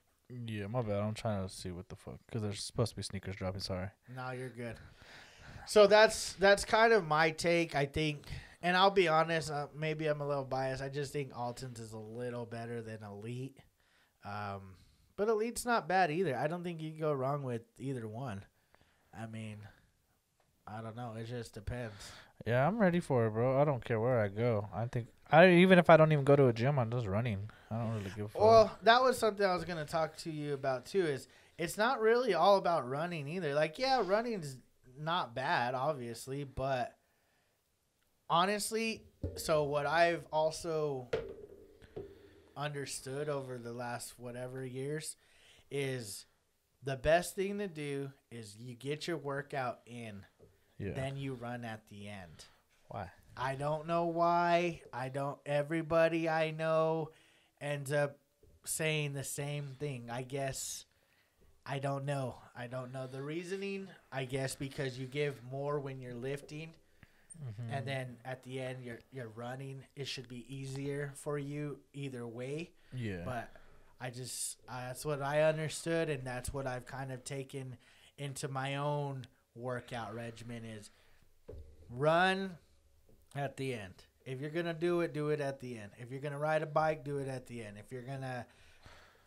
Speaker 2: Yeah, my bad. I'm trying to see what the fuck because there's supposed to be sneakers dropping. Sorry.
Speaker 1: No, you're good. So that's kind of my take. I think, and I'll be honest, maybe I'm a little biased. I just think Alton's is a little better than Elite. But Elite's not bad either. I don't think you can go wrong with either one. I mean, I don't know. It just depends.
Speaker 2: Yeah, I'm ready for it, bro. I don't care where I go. I think even if I don't even go to a gym, I'm just running. I don't really give a fuck.
Speaker 1: Well, that was something I was going to talk to you about too. Is it's not really all about running either. Like, yeah, running's not bad, obviously, but honestly, so what I've also understood over the last whatever years is the best thing to do is you get your workout in, then you run at the end.
Speaker 2: Why?
Speaker 1: I don't know why. Everybody I know ends up saying the same thing. I guess I don't know. I don't know the reasoning. I guess because you give more when you're lifting, and then at the end you're running. It should be easier for you either way.
Speaker 2: Yeah.
Speaker 1: But that's what I understood, and that's what I've kind of taken into my own workout regimen is run at the end. If you're going to do it at the end. If you're going to ride a bike, do it at the end. If you're going to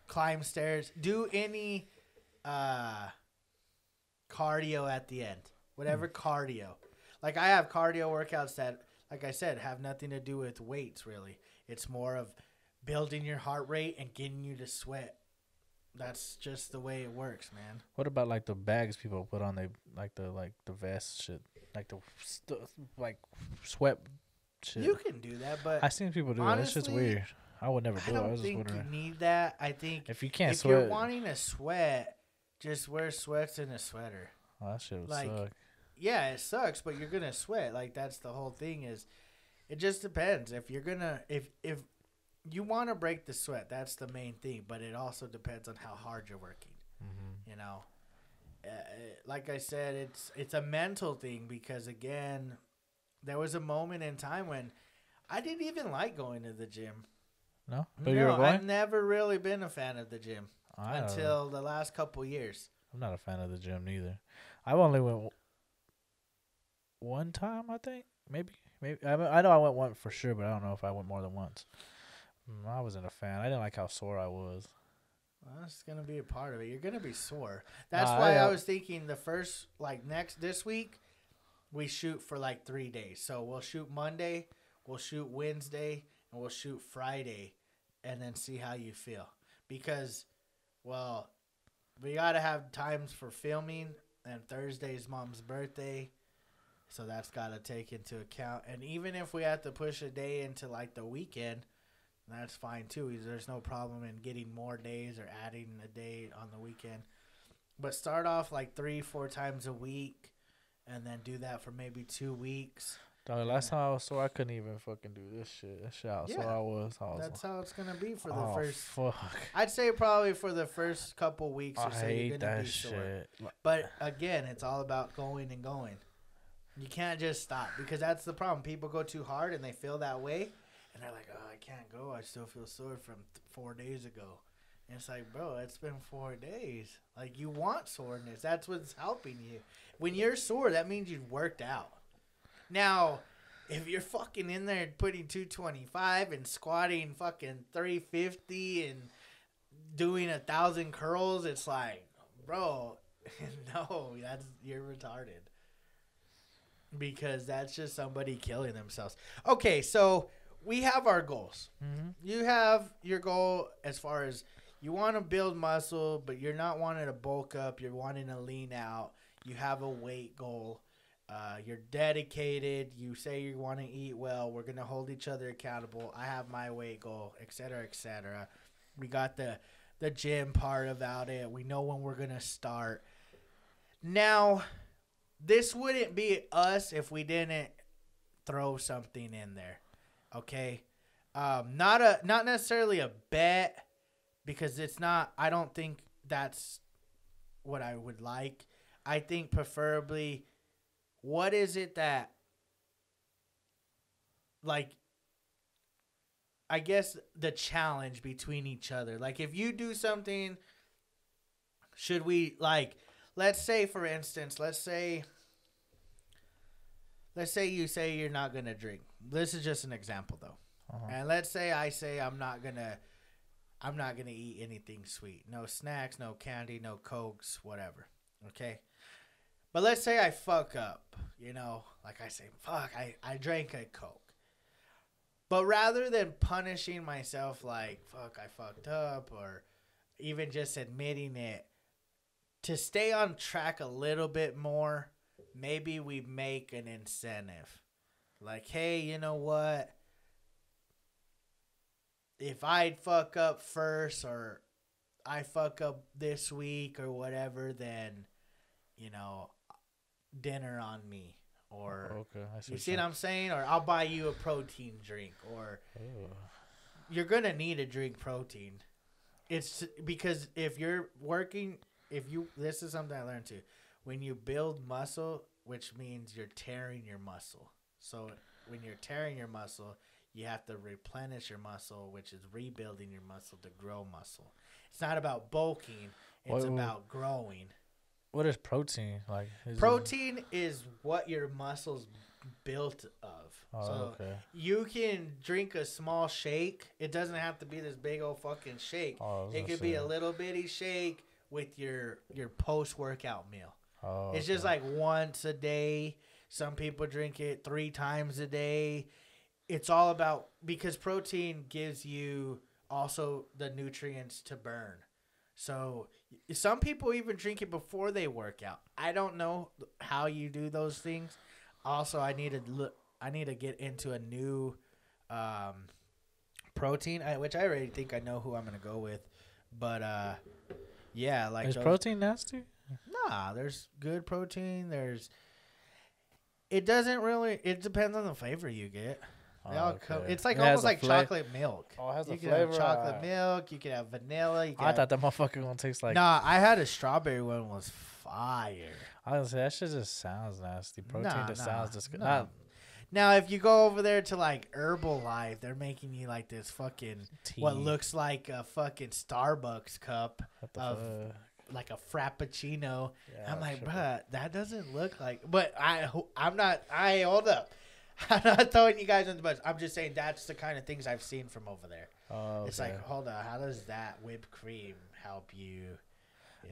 Speaker 1: climb stairs, do any cardio at the end. Whatever cardio. Like I have cardio workouts that, like I said, have nothing to do with weights really. It's more of building your heart rate and getting you to sweat. That's just the way it works, man.
Speaker 2: What about like the bags people put on? They like the vest shit, like the like sweat shit.
Speaker 1: You can do that, but
Speaker 2: I seen people do that. It's just
Speaker 1: honestly,
Speaker 2: weird. I would never do
Speaker 1: I
Speaker 2: it. I
Speaker 1: don't
Speaker 2: was just
Speaker 1: think you
Speaker 2: wondering.
Speaker 1: need that. I think
Speaker 2: If you can't
Speaker 1: if
Speaker 2: sweat,
Speaker 1: you're wanting to sweat, just wear sweats and a sweater.
Speaker 2: oh, that shit would
Speaker 1: like,
Speaker 2: suck.
Speaker 1: Yeah, it sucks, but you're gonna sweat. Like that's the whole thing. Is it just depends if you're gonna if you want to break the sweat. That's the main thing, but it also depends on how hard you're working. You know, like I said, it's a mental thing because again, there was a moment in time when I didn't even like going to the gym.
Speaker 2: No, but you were going.
Speaker 1: I've never really been a fan of the gym until the last couple years.
Speaker 2: I'm not a fan of the gym neither. I've only went one time, I think. Maybe. I know I went one for sure, but I don't know if I went more than once. I wasn't a fan. I didn't like how sore I was.
Speaker 1: Well, that's gonna be a part of it. You're gonna be sore. That's why I was thinking the first this week, we shoot for 3 days. So we'll shoot Monday, we'll shoot Wednesday, and we'll shoot Friday, and then see how you feel. Because, well, we gotta have times for filming, and Thursday's Mom's birthday, so that's gotta take into account. And even if we have to push a day into the weekend, that's fine too. There's no problem in getting more days or adding a day on the weekend. But start off 3-4 times a week and then do that for maybe 2 weeks.
Speaker 2: Dog, last time I was sore, I couldn't even fucking do this shit. That shit how sore I was.
Speaker 1: That's how it's going to be for the first.
Speaker 2: Fuck.
Speaker 1: I'd say probably for the first couple weeks or
Speaker 2: I
Speaker 1: so,
Speaker 2: hate
Speaker 1: you're going to
Speaker 2: that
Speaker 1: be sore.
Speaker 2: shit.
Speaker 1: But again, it's all about going and going. You can't just stop because that's the problem. People go too hard and they feel that way. And they're like, oh, I can't go. I still feel sore from 4 days ago. And it's like, bro, it's been 4 days. You want soreness. That's what's helping you. When you're sore, that means you've worked out. Now, if you're fucking in there putting 225 and squatting fucking 350 and doing 1,000 curls, it's like, bro, no, you're retarded. Because that's just somebody killing themselves. Okay, so we have our goals.
Speaker 2: Mm-hmm.
Speaker 1: You have your goal as far as you want to build muscle, but you're not wanting to bulk up. You're wanting to lean out. You have a weight goal. You're dedicated. You say you want to eat well. We're going to hold each other accountable. I have my weight goal, et cetera, et cetera. We got the gym part about it. We know when we're going to start. Now, this wouldn't be us if we didn't throw something in there. Okay? Not necessarily a bet, because it's not. I don't think that's what I would like. I think preferably, what is it that, like, I guess the challenge between each other. Like, if you do something, should we, like, let's say, for instance, let's say you say you're not gonna drink. This is just an example, though. And let's say I say I'm not gonna eat anything sweet. No snacks, no candy, no Cokes, whatever. Okay? But let's say I fuck up, like I say, fuck, I drank a Coke. But rather than punishing myself like, fuck, I fucked up, or even just admitting it, to stay on track a little bit more, maybe we make an incentive. Like, hey, you know what? If I fuck up first, or I fuck up this week or whatever, then, dinner on me. Or you see what I'm saying? Or I'll buy you a protein drink. Or you're going to need to drink protein. It's because if you're working, this is something I learned too. When you build muscle, which means you're tearing your muscle. So when you're tearing your muscle, you have to replenish your muscle, which is rebuilding your muscle to grow muscle. It's not about bulking. It's about growing.
Speaker 2: What is protein like?
Speaker 1: Protein is what your muscles built of. You can drink a small shake. It doesn't have to be this big old fucking shake. It could be a little bitty shake with your post-workout meal. It's just like once a day. Some people drink it 3 times a day. It's all about, because protein gives you also the nutrients to burn. So some people even drink it before they work out. I don't know how you do those things. Also, I need to get into a new protein, which I already think I know who I'm gonna go with. But yeah, like,
Speaker 2: is protein nasty?
Speaker 1: Nah, there's good protein. It doesn't really. It depends on the flavor you get. It's like almost like chocolate milk.
Speaker 2: Oh, it has
Speaker 1: you
Speaker 2: a
Speaker 1: can
Speaker 2: flavor.
Speaker 1: have chocolate milk. You can have vanilla.
Speaker 2: I thought that motherfucker gonna taste like.
Speaker 1: Nah, I had a strawberry one, was fire.
Speaker 2: I was gonna say that shit just sounds nasty. Protein sounds disgusting.
Speaker 1: Now, if you go over there to like Herbalife, they're making you like this fucking what looks like a fucking Starbucks cup of like a frappuccino. Yeah, I'm like, bruh, that doesn't look like. But I'm not. Hold up. I'm not throwing you guys in the bus. I'm just saying that's the kind of things I've seen from over there. It's like, hold on, how does that whipped cream help you?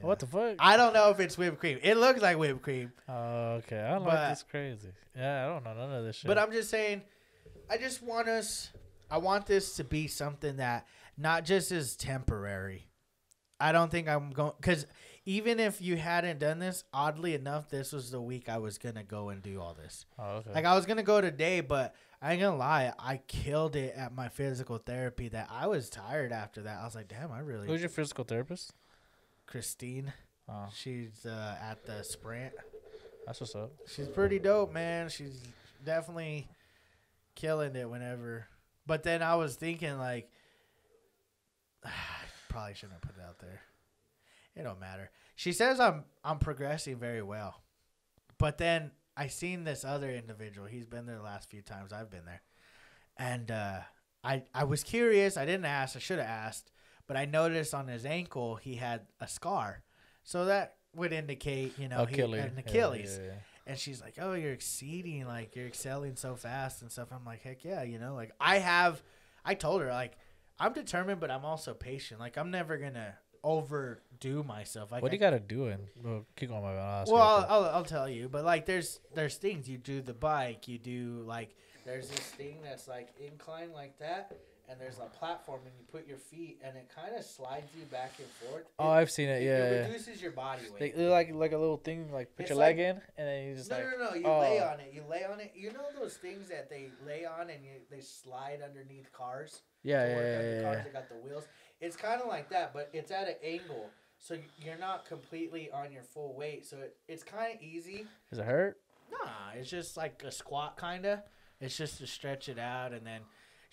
Speaker 2: What the fuck?
Speaker 1: I don't know if it's whipped cream. It looks like whipped cream.
Speaker 2: Okay. I don't like this crazy. Yeah, I don't know none of this shit.
Speaker 1: But I'm just saying, I want this to be something that not just is temporary. I don't think I'm going, because even if you hadn't done this, oddly enough, this was the week I was going to go and do all this. Like, I was going to go today, but I ain't going to lie, I killed it at my physical therapy that I was tired after that. I was like, damn, I really.
Speaker 2: Who's your physical therapist?
Speaker 1: Christine. She's at the Sprint.
Speaker 2: That's what's up.
Speaker 1: She's pretty dope, man. She's definitely killing it whenever. But then I was thinking, like, probably shouldn't have put it out there. It don't matter. She says I'm progressing very well. But then I seen this other individual. He's been there the last few times I've been there. And I was curious. I didn't ask. I should have asked. But I noticed on his ankle he had a scar. So that would indicate, an Achilles. Yeah. And she's like, oh, you're exceeding, like, you're excelling so fast and stuff. I'm like, heck yeah, like, I told her, like, I'm determined, but I'm also patient. Like, I'm never going to overdo myself. Like,
Speaker 2: what do you got to do? Keep going, my man.
Speaker 1: I'll tell you. But, like, there's things. You do the bike. You do, like, there's this thing that's, like, incline like that. And there's a platform, and you put your feet, and it kind of slides you back and forth.
Speaker 2: I've seen it.
Speaker 1: It reduces your body weight.
Speaker 2: They're like a little thing, like put your leg in, and then you just
Speaker 1: no. You lay on it. You lay on it. You know those things that they lay on and they slide underneath cars.
Speaker 2: Yeah.
Speaker 1: Cars that got the wheels. It's kind of like that, but it's at an angle, so you're not completely on your full weight. So it's kind of easy.
Speaker 2: Does it hurt?
Speaker 1: Nah, it's just like a squat kind of. It's just to stretch it out, and then.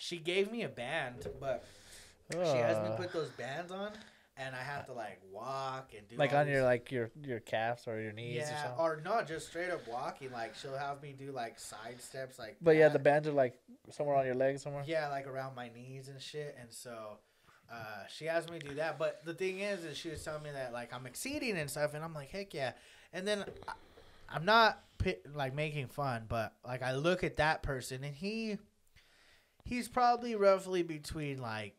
Speaker 1: she gave me a band, but she has me put those bands on, and I have to like walk and do
Speaker 2: like
Speaker 1: all
Speaker 2: on
Speaker 1: these-
Speaker 2: your like your calves or your knees or
Speaker 1: yeah,
Speaker 2: something.
Speaker 1: or no, just straight up walking. Like she'll have me do like side steps, like.
Speaker 2: But yeah,
Speaker 1: that.
Speaker 2: the bands are like somewhere on your legs somewhere.
Speaker 1: Yeah, like around my knees and shit, and so. She asked me to do that, but the thing is she was telling me that like I'm exceeding and stuff, and I'm like, heck yeah. And then I'm not like making fun, but like I look at that person, and he's probably roughly between like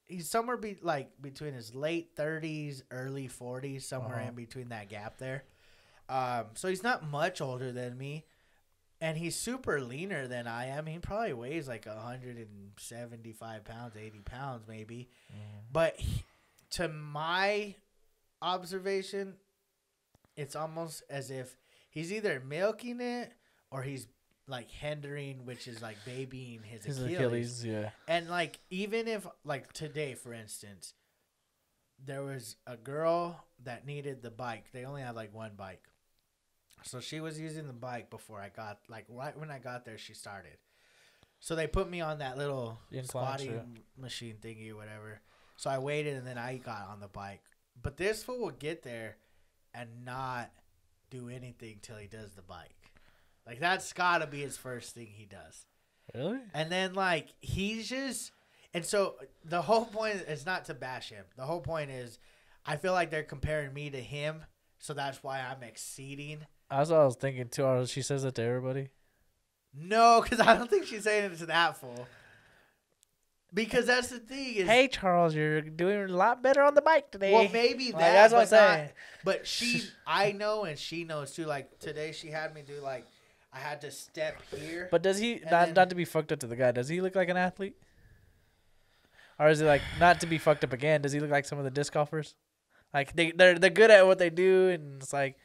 Speaker 1: he's somewhere between his late 30s, early 40s, somewhere in between that gap there. So he's not much older than me. And he's super leaner than I am. He probably weighs like 175 pounds, 80 pounds maybe. But to my observation, it's almost as if he's either milking it or he's like hindering, which is like babying his Achilles.
Speaker 2: Yeah.
Speaker 1: And like even if like today, for instance, there was a girl that needed the bike. They only had like one bike. So she was using the bike before I got, like, right when I got there, she started. So they put me on that little
Speaker 2: Incline,
Speaker 1: squatting
Speaker 2: sure.
Speaker 1: machine thingy or whatever. So I waited, and then I got on the bike. But this fool will get there and not do anything till he does the bike. Like, that's got to be his first thing he does.
Speaker 2: Really?
Speaker 1: And then, like, he's just... And so the whole point is not to bash him. The whole point is I feel like they're comparing me to him, so that's why I'm exceeding.
Speaker 2: That's what I was thinking too. She says that to everybody.
Speaker 1: No, because I don't think she's saying it to that fool. Because that's the thing. Is,
Speaker 2: Hey Charles, you're doing a lot better on the bike today.
Speaker 1: well, maybe that.
Speaker 2: Like, that's what I'm
Speaker 1: but not-
Speaker 2: saying.
Speaker 1: But I know, and she knows too. Like today, she had me do like I had to step here.
Speaker 2: But does he
Speaker 1: And
Speaker 2: not
Speaker 1: then-
Speaker 2: not to be fucked up to the guy? Does he look like an athlete? Or is he like not to be fucked up again? Does he look like some of the disc golfers? Like they're good at what they do, and it's like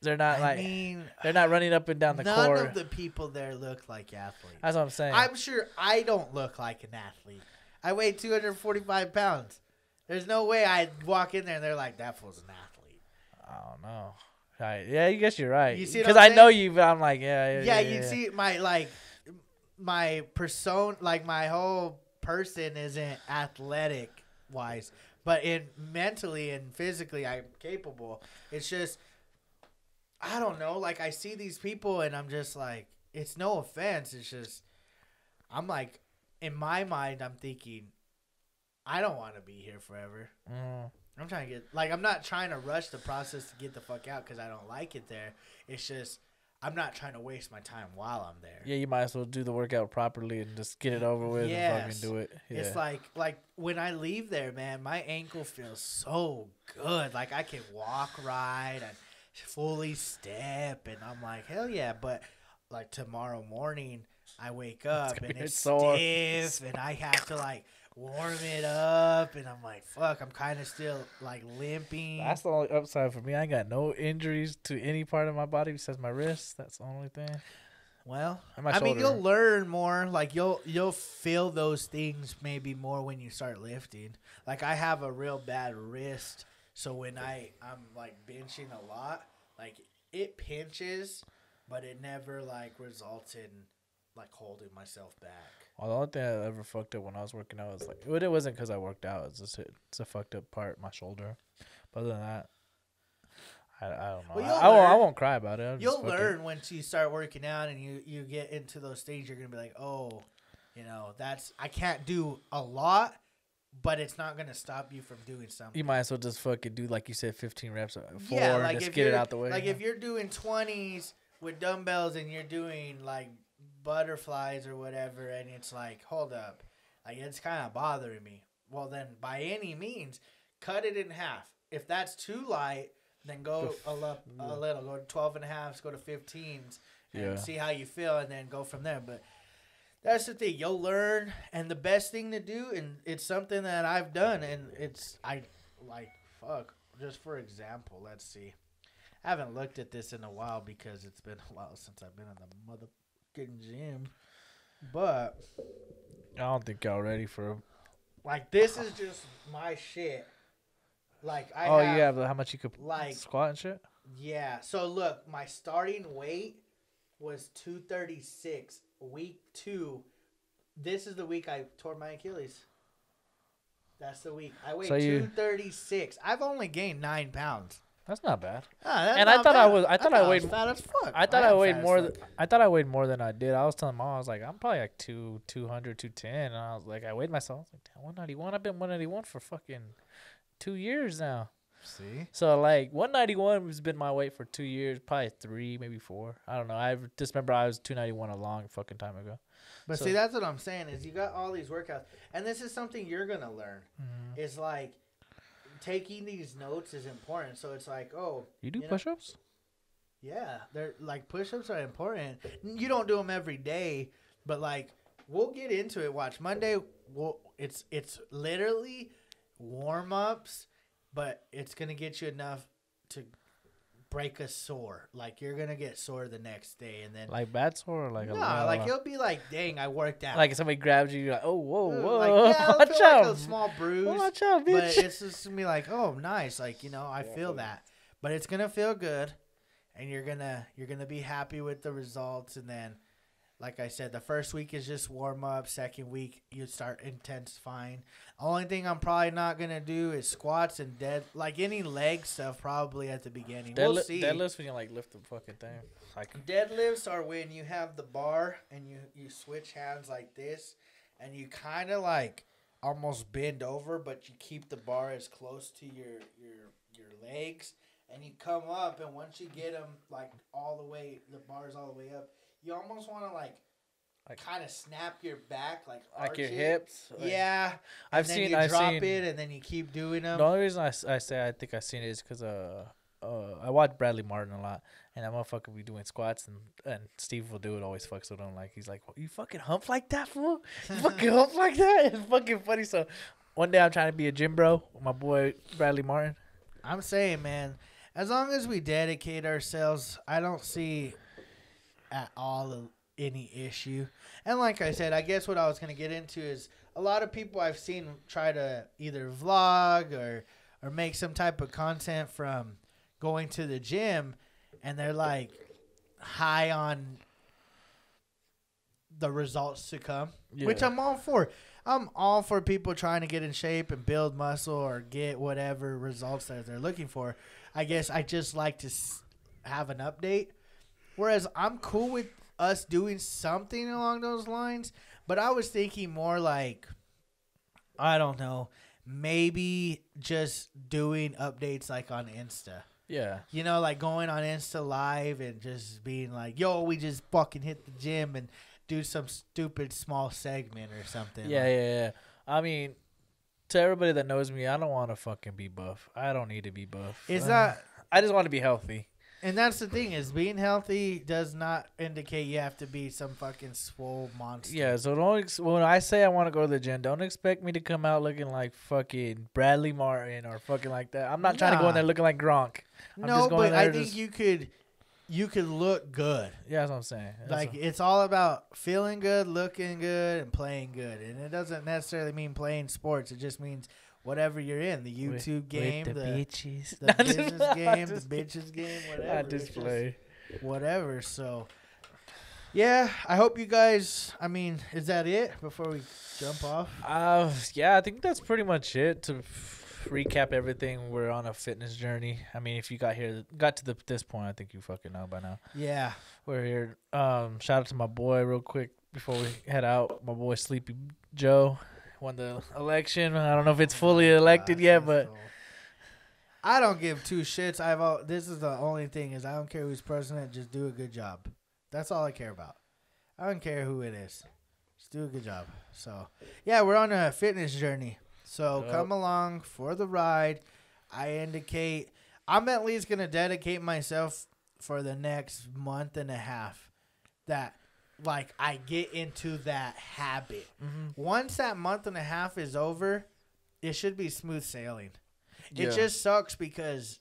Speaker 2: they're not
Speaker 1: I
Speaker 2: like
Speaker 1: mean,
Speaker 2: they're not running up and down the
Speaker 1: none
Speaker 2: court.
Speaker 1: of the people there look like athletes.
Speaker 2: That's what I'm saying.
Speaker 1: I'm sure I don't look like an athlete. I weigh 245 pounds. There's no way I'd walk in there and they're like, that fool's an athlete.
Speaker 2: I don't know. Right. Yeah, I guess you're right.
Speaker 1: You see what
Speaker 2: Because
Speaker 1: I'm
Speaker 2: I know
Speaker 1: saying?
Speaker 2: you, but I'm like, yeah.
Speaker 1: Yeah, you see my persona, like my whole person isn't athletic wise, but in mentally and physically I'm capable. It's just, I don't know. Like I see these people and I'm just like, it's no offense. It's just, I'm like, in my mind, I'm thinking, I don't want to be here forever. I'm trying to get, like, I'm not trying to rush the process to get the fuck out because I don't like it there. It's just, I'm not trying to waste my time while I'm there.
Speaker 2: Yeah, you might as well do the workout properly and just get it over with and
Speaker 1: Yes.
Speaker 2: fucking do it. Yeah.
Speaker 1: It's like when I leave there, man, my ankle feels so good. Like I can walk right and fully step, and I'm like, hell yeah. But like tomorrow morning, I wake up
Speaker 2: gonna
Speaker 1: and
Speaker 2: get
Speaker 1: it's
Speaker 2: sore.
Speaker 1: stiff, and I have to like warm it up, and I'm like, fuck, I'm kind of still like limping.
Speaker 2: That's the only upside for me. I got no injuries to any part of my body besides my wrist. That's the only thing.
Speaker 1: Well,
Speaker 2: And my
Speaker 1: I mean,
Speaker 2: shoulder.
Speaker 1: you'll learn more. Like you'll feel those things maybe more when you start lifting. Like I have a real bad wrist, so when I'm like benching a lot, like it pinches, but it never like results in like holding myself back.
Speaker 2: Well, the only thing I ever fucked up when I was working out was like, it wasn't because I worked out. It's just it's a fucked up part, my shoulder. But other than that, I don't know.
Speaker 1: Well,
Speaker 2: I won't cry about it. I'll just
Speaker 1: You'll
Speaker 2: fuck it.
Speaker 1: learn once you start working out and you get into those things. You're gonna be like, oh, you know, I can't do a lot, but it's not gonna stop you from doing something.
Speaker 2: You might as well just fucking do, like you said, 15 reps at 4
Speaker 1: Yeah,
Speaker 2: and
Speaker 1: like
Speaker 2: just
Speaker 1: if
Speaker 2: get it
Speaker 1: you're-
Speaker 2: out the way.
Speaker 1: Like if you're doing 20s with dumbbells and you're doing like butterflies or whatever, and it's like, hold up, like it's kind of bothering me. Well, then by any means, cut it in half. If that's too light, then go a little, go to 12 and a halves, go to 15s, and
Speaker 2: Yeah.
Speaker 1: see how you feel, and then go from there. But that's the thing, you'll learn, and the best thing to do, and it's something that I've done, and just for example, let's see. I haven't looked at this in a while because it's been a while since I've been in the motherfucking gym. But,
Speaker 2: I don't think y'all ready for.
Speaker 1: like, this is just my shit. Like, you
Speaker 2: You have how much you could
Speaker 1: like-
Speaker 2: squat and shit?
Speaker 1: Yeah. So, look, my starting weight was 236. Week 2, this is the week I tore my Achilles. That's the week. I weighed
Speaker 2: So you-
Speaker 1: 236. I've only gained 9 pounds.
Speaker 2: That's not bad.
Speaker 1: That's
Speaker 2: And I
Speaker 1: not
Speaker 2: thought I
Speaker 1: bad.
Speaker 2: was- I thought I weighed-
Speaker 1: was fat as fuck.
Speaker 2: I thought I
Speaker 1: am
Speaker 2: weighed
Speaker 1: fat as
Speaker 2: more.
Speaker 1: fuck.
Speaker 2: I thought I weighed more than I did. I was telling mom, I was like, I'm probably like 200, 210. And I was like, I weighed myself. I was like, damn, 191. I've been 191 for fucking 2 years now.
Speaker 1: See?
Speaker 2: So like 191 has been my weight for 2 years, probably 3, maybe 4. I don't know. I just remember I was 291 a long fucking time ago.
Speaker 1: But
Speaker 2: So-
Speaker 1: see, that's what I'm saying is you got all these workouts. And this is something you're going to learn.
Speaker 2: Mm-hmm.
Speaker 1: Is like taking these notes is important. So it's like, oh,
Speaker 2: You do
Speaker 1: You know-
Speaker 2: push-ups?
Speaker 1: yeah, they're like push-ups are important. You don't do them every day, but like we'll get into it. Watch Monday. It's literally warm-ups, but it's gonna get you enough to break a sore. Like you're gonna get sore the next day, and then
Speaker 2: Like bad sore or like a
Speaker 1: no,
Speaker 2: little-
Speaker 1: like you'll be like, dang, I worked out.
Speaker 2: like if somebody grabs you, you're like, oh, whoa, whoa,
Speaker 1: Like, yeah, it'll
Speaker 2: watch
Speaker 1: feel
Speaker 2: out.
Speaker 1: like a small bruise.
Speaker 2: Watch out,
Speaker 1: But
Speaker 2: bitch.
Speaker 1: it's just gonna be like, oh, nice, like I feel that. But it's gonna feel good, and you're gonna be happy with the results. And then, like I said, the first week is just warm up. Second week you start intensifying. Only thing I'm probably not gonna do is squats and like any leg stuff. Probably at the beginning. We'll see.
Speaker 2: Deadlifts when you like lift the fucking thing. Like
Speaker 1: Deadlifts are when you have the bar and you switch hands like this, and you kind of like almost bend over, but you keep the bar as close to your legs, and you come up, and once you get them like all the way, the bar's all the way up, you almost want to like kind of snap your back, like arch
Speaker 2: your
Speaker 1: it.
Speaker 2: hips. Like,
Speaker 1: Yeah,
Speaker 2: I've
Speaker 1: and then
Speaker 2: seen.
Speaker 1: you
Speaker 2: I've
Speaker 1: drop
Speaker 2: seen.
Speaker 1: it, and then you keep doing them.
Speaker 2: The only reason I say I think I've seen it is because I watch Bradley Martin a lot, and that motherfucker be doing squats, and Steve will do it. Always fucks with him. Like he's like, you fucking hump like that, fool. You fucking hump like that. It's fucking funny. So one day I'm trying to be a gym bro with my boy Bradley Martin.
Speaker 1: I'm saying, man, as long as we dedicate ourselves, I don't see at all any issue. And like I said, I guess what I was going to get into is a lot of people I've seen try to either vlog or make some type of content from going to the gym, and they're like high on the results to come, which
Speaker 2: Yeah.
Speaker 1: I'm all for. I'm all for people trying to get in shape and build muscle or get whatever results that they're looking for. I guess I just like to have an update. Whereas I'm cool with us doing something along those lines, but I was thinking more like, I don't know, maybe just doing updates like on Insta.
Speaker 2: Yeah.
Speaker 1: You know, like going on Insta Live and just being like, yo, we just fucking hit the gym and do some stupid small segment or something.
Speaker 2: Yeah,
Speaker 1: Like,
Speaker 2: yeah. I mean, to everybody that knows me, I don't want to fucking be buff. I don't need to be buff.
Speaker 1: It's not,
Speaker 2: I just want to be healthy.
Speaker 1: and that's the thing is being healthy does not indicate you have to be some fucking swole monster.
Speaker 2: Yeah, so when I say I want to go to the gym, don't expect me to come out looking like fucking Bradley Martin or fucking like that. I'm not trying to go in
Speaker 1: Nah.
Speaker 2: there looking like Gronk. I'm
Speaker 1: No,
Speaker 2: just going
Speaker 1: but I
Speaker 2: there
Speaker 1: think
Speaker 2: just-
Speaker 1: you could look good.
Speaker 2: Yeah, that's what I'm saying.
Speaker 1: Like it's all about feeling good, looking good, and playing good. And it doesn't necessarily mean playing sports. It just means whatever you're in, the YouTube game,
Speaker 2: with the
Speaker 1: the
Speaker 2: bitches,
Speaker 1: the
Speaker 2: Not just-
Speaker 1: business game, the
Speaker 2: just-
Speaker 1: bitches game,
Speaker 2: I
Speaker 1: whatever.
Speaker 2: just
Speaker 1: It's
Speaker 2: play.
Speaker 1: whatever. So, yeah, I hope you guys. I mean, is that it before we jump off?
Speaker 2: Yeah, I think that's pretty much it. To recap everything, we're on a fitness journey. I mean, if you got to this point, I think you fucking know by now.
Speaker 1: Yeah,
Speaker 2: We're here. Shout out to my boy real quick before we head out. My boy Sleepy Joe won the election. I don't know if it's fully elected yet, but
Speaker 1: I don't give two shits. This is the only thing is I don't care who's president. Just do a good job. That's all I care about. I don't care who it is. Just do a good job. So yeah, we're on a fitness journey. So
Speaker 2: Yep.
Speaker 1: come along for the ride. I'm at least gonna dedicate myself for the next month and a half. That like I get into that habit. Once that month and a half is over, it should be smooth sailing.
Speaker 2: Yeah.
Speaker 1: It just sucks because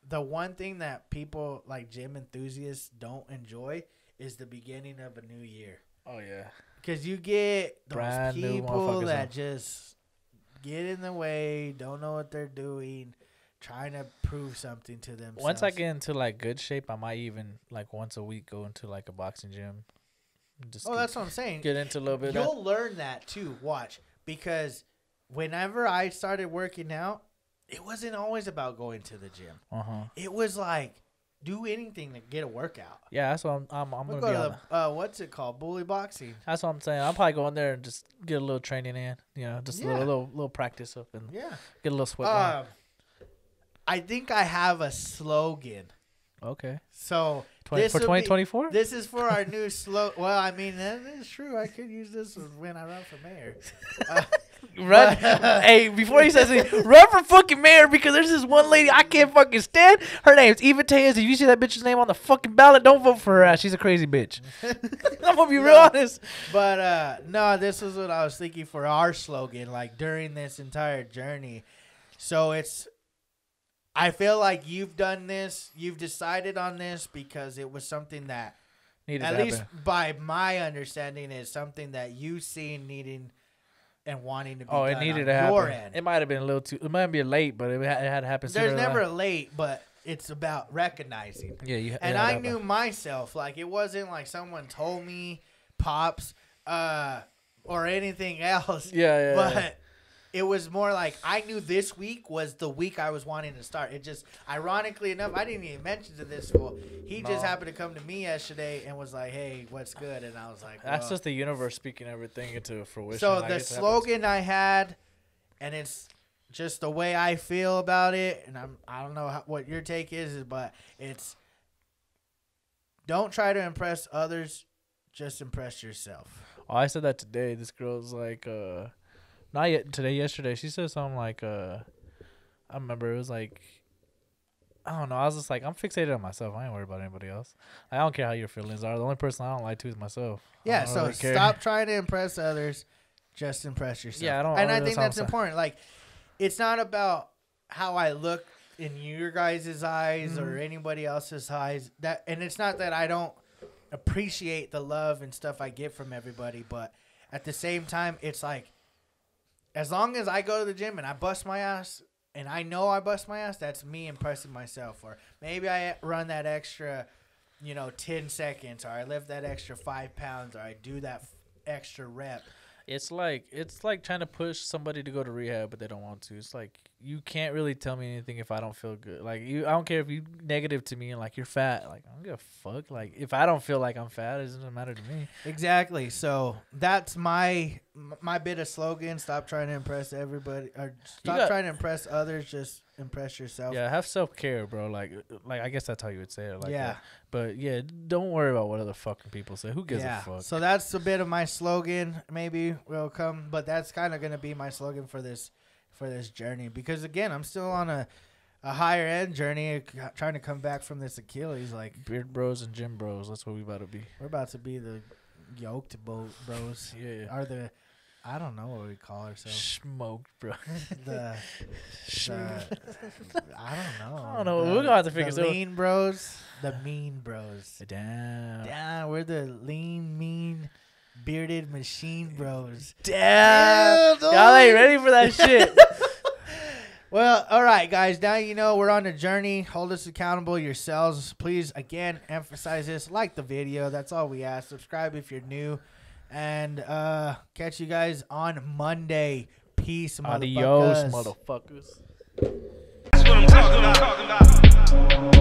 Speaker 1: the one thing that people like gym enthusiasts don't enjoy is the beginning of a new year.
Speaker 2: oh yeah,
Speaker 1: Because you get those
Speaker 2: Brand new
Speaker 1: people
Speaker 2: motherfuckers
Speaker 1: that
Speaker 2: on.
Speaker 1: just get in the way, don't know what they're doing, trying to prove something to themselves.
Speaker 2: once I get into like good shape, I might even like once a week go into like a boxing gym. Just
Speaker 1: Oh, that's what I'm saying.
Speaker 2: get into a little bit. Of
Speaker 1: You'll learn that too. Watch, because whenever I started working out, it wasn't always about going to the gym. It was like do anything to get a workout.
Speaker 2: Yeah, that's what I'm
Speaker 1: We'll
Speaker 2: gonna
Speaker 1: go
Speaker 2: be on.
Speaker 1: to the, what's it called? Bully boxing.
Speaker 2: That's what I'm saying. I'll probably go in there and just get a little training in. Just
Speaker 1: Yeah.
Speaker 2: a little practice up and
Speaker 1: Yeah.
Speaker 2: get a little sweat. on.
Speaker 1: I think I have a slogan.
Speaker 2: Okay.
Speaker 1: So
Speaker 2: For
Speaker 1: this would be-
Speaker 2: 2024.
Speaker 1: This is for our new slogan. Well, I mean, that is true. I could use this when I run for mayor.
Speaker 2: Run, hey! Before he says it, run for fucking mayor because there's this one lady I can't fucking stand. Her name's Eva Tejas. If you see that bitch's name on the fucking ballot, don't vote for her ass. She's a crazy bitch. I'm gonna be real honest.
Speaker 1: But no, this is what I was thinking for our slogan, like during this entire journey. So I feel like you've done this, you've decided on this because it was something that,
Speaker 2: Needed
Speaker 1: at
Speaker 2: to
Speaker 1: least
Speaker 2: happen.
Speaker 1: by my understanding, is something that you seen needing and wanting to be
Speaker 2: Oh,
Speaker 1: done
Speaker 2: it needed
Speaker 1: on
Speaker 2: to happen.
Speaker 1: your end.
Speaker 2: It might have been a little too. It might be late, but it had to happen.
Speaker 1: There's
Speaker 2: sooner than
Speaker 1: never
Speaker 2: later.
Speaker 1: a late, but it's about recognizing.
Speaker 2: Yeah, you.
Speaker 1: And
Speaker 2: yeah,
Speaker 1: I
Speaker 2: that-
Speaker 1: knew myself, like it wasn't like someone told me, pops, or anything else.
Speaker 2: Yeah.
Speaker 1: But it was more like I knew this week was the week I was wanting to start. It just, ironically enough, I didn't even mention to this fool. He just
Speaker 2: No.
Speaker 1: happened to come to me yesterday and was like, "Hey, what's good?" And I was like,
Speaker 2: That's
Speaker 1: well.
Speaker 2: just the universe speaking everything into fruition.
Speaker 1: So
Speaker 2: like,
Speaker 1: the
Speaker 2: it happens.
Speaker 1: slogan I had, and it's just the way I feel about it, and I don't know what your take is, but it's don't try to impress others, just impress yourself.
Speaker 2: Oh, I said that today. This girl's like, not yet today. Yesterday, she said something like, I remember it was like, I don't know. I was just like, I'm fixated on myself. I ain't worried about anybody else. I don't care how your feelings are. The only person I don't like to is myself. I
Speaker 1: Yeah,
Speaker 2: don't
Speaker 1: so
Speaker 2: really care.
Speaker 1: stop trying to impress others, just impress yourself.
Speaker 2: Yeah, I don't-
Speaker 1: And I
Speaker 2: that's
Speaker 1: think
Speaker 2: what I'm
Speaker 1: that's
Speaker 2: saying.
Speaker 1: important. Like, it's not about how I look in your guys' eyes
Speaker 2: Mm-hmm.
Speaker 1: or anybody else's eyes. And it's not that I don't appreciate the love and stuff I get from everybody, but at the same time, it's like, as long as I go to the gym and I bust my ass, and I know I bust my ass, that's me impressing myself. Or maybe I run that extra, 10 seconds, or I lift that extra 5 pounds, or I do that extra rep.
Speaker 2: It's like trying to push somebody to go to rehab, but they don't want to. It's like you can't really tell me anything if I don't feel good. Like I don't care if you negative to me and like you're fat. Like I don't give a fuck. Like if I don't feel like I'm fat, it doesn't matter to me.
Speaker 1: Exactly. So that's my bit of slogan. Stop trying to impress everybody, or stop trying to impress others. Just impress yourself.
Speaker 2: Yeah, have self care, bro. Like I guess that's how you would say it. Like
Speaker 1: Yeah.
Speaker 2: that. But yeah, don't worry about what other fucking people say. Who gives a fuck?
Speaker 1: So that's a bit of my slogan. Maybe will come, but that's kind of gonna be my slogan for this journey. Because again, I'm still on a higher end journey, trying to come back from this Achilles. Like
Speaker 2: Beard bros and gym bros. That's what we about to be.
Speaker 1: we're about to be the yoked bros.
Speaker 2: Yeah.
Speaker 1: Are the I don't know what we call ourselves.
Speaker 2: Smoked, bro.
Speaker 1: the I don't know.
Speaker 2: I don't know. We're gonna have to figure
Speaker 1: the
Speaker 2: this out.
Speaker 1: lean bros. The mean bros.
Speaker 2: Damn.
Speaker 1: Yeah, we're the lean, mean, bearded machine bros.
Speaker 2: Damn.
Speaker 1: Damn,
Speaker 2: Y'all ain't
Speaker 1: dog.
Speaker 2: ready for that shit.
Speaker 1: Well, all right, guys. Now you know we're on a journey. Hold us accountable yourselves. Please, again, emphasize this. Like the video. That's all we ask. Subscribe if you're new. And catch you guys on Monday. Peace,
Speaker 2: Adios,
Speaker 1: motherfuckers.
Speaker 2: motherfuckers.
Speaker 4: That's what I'm talking about.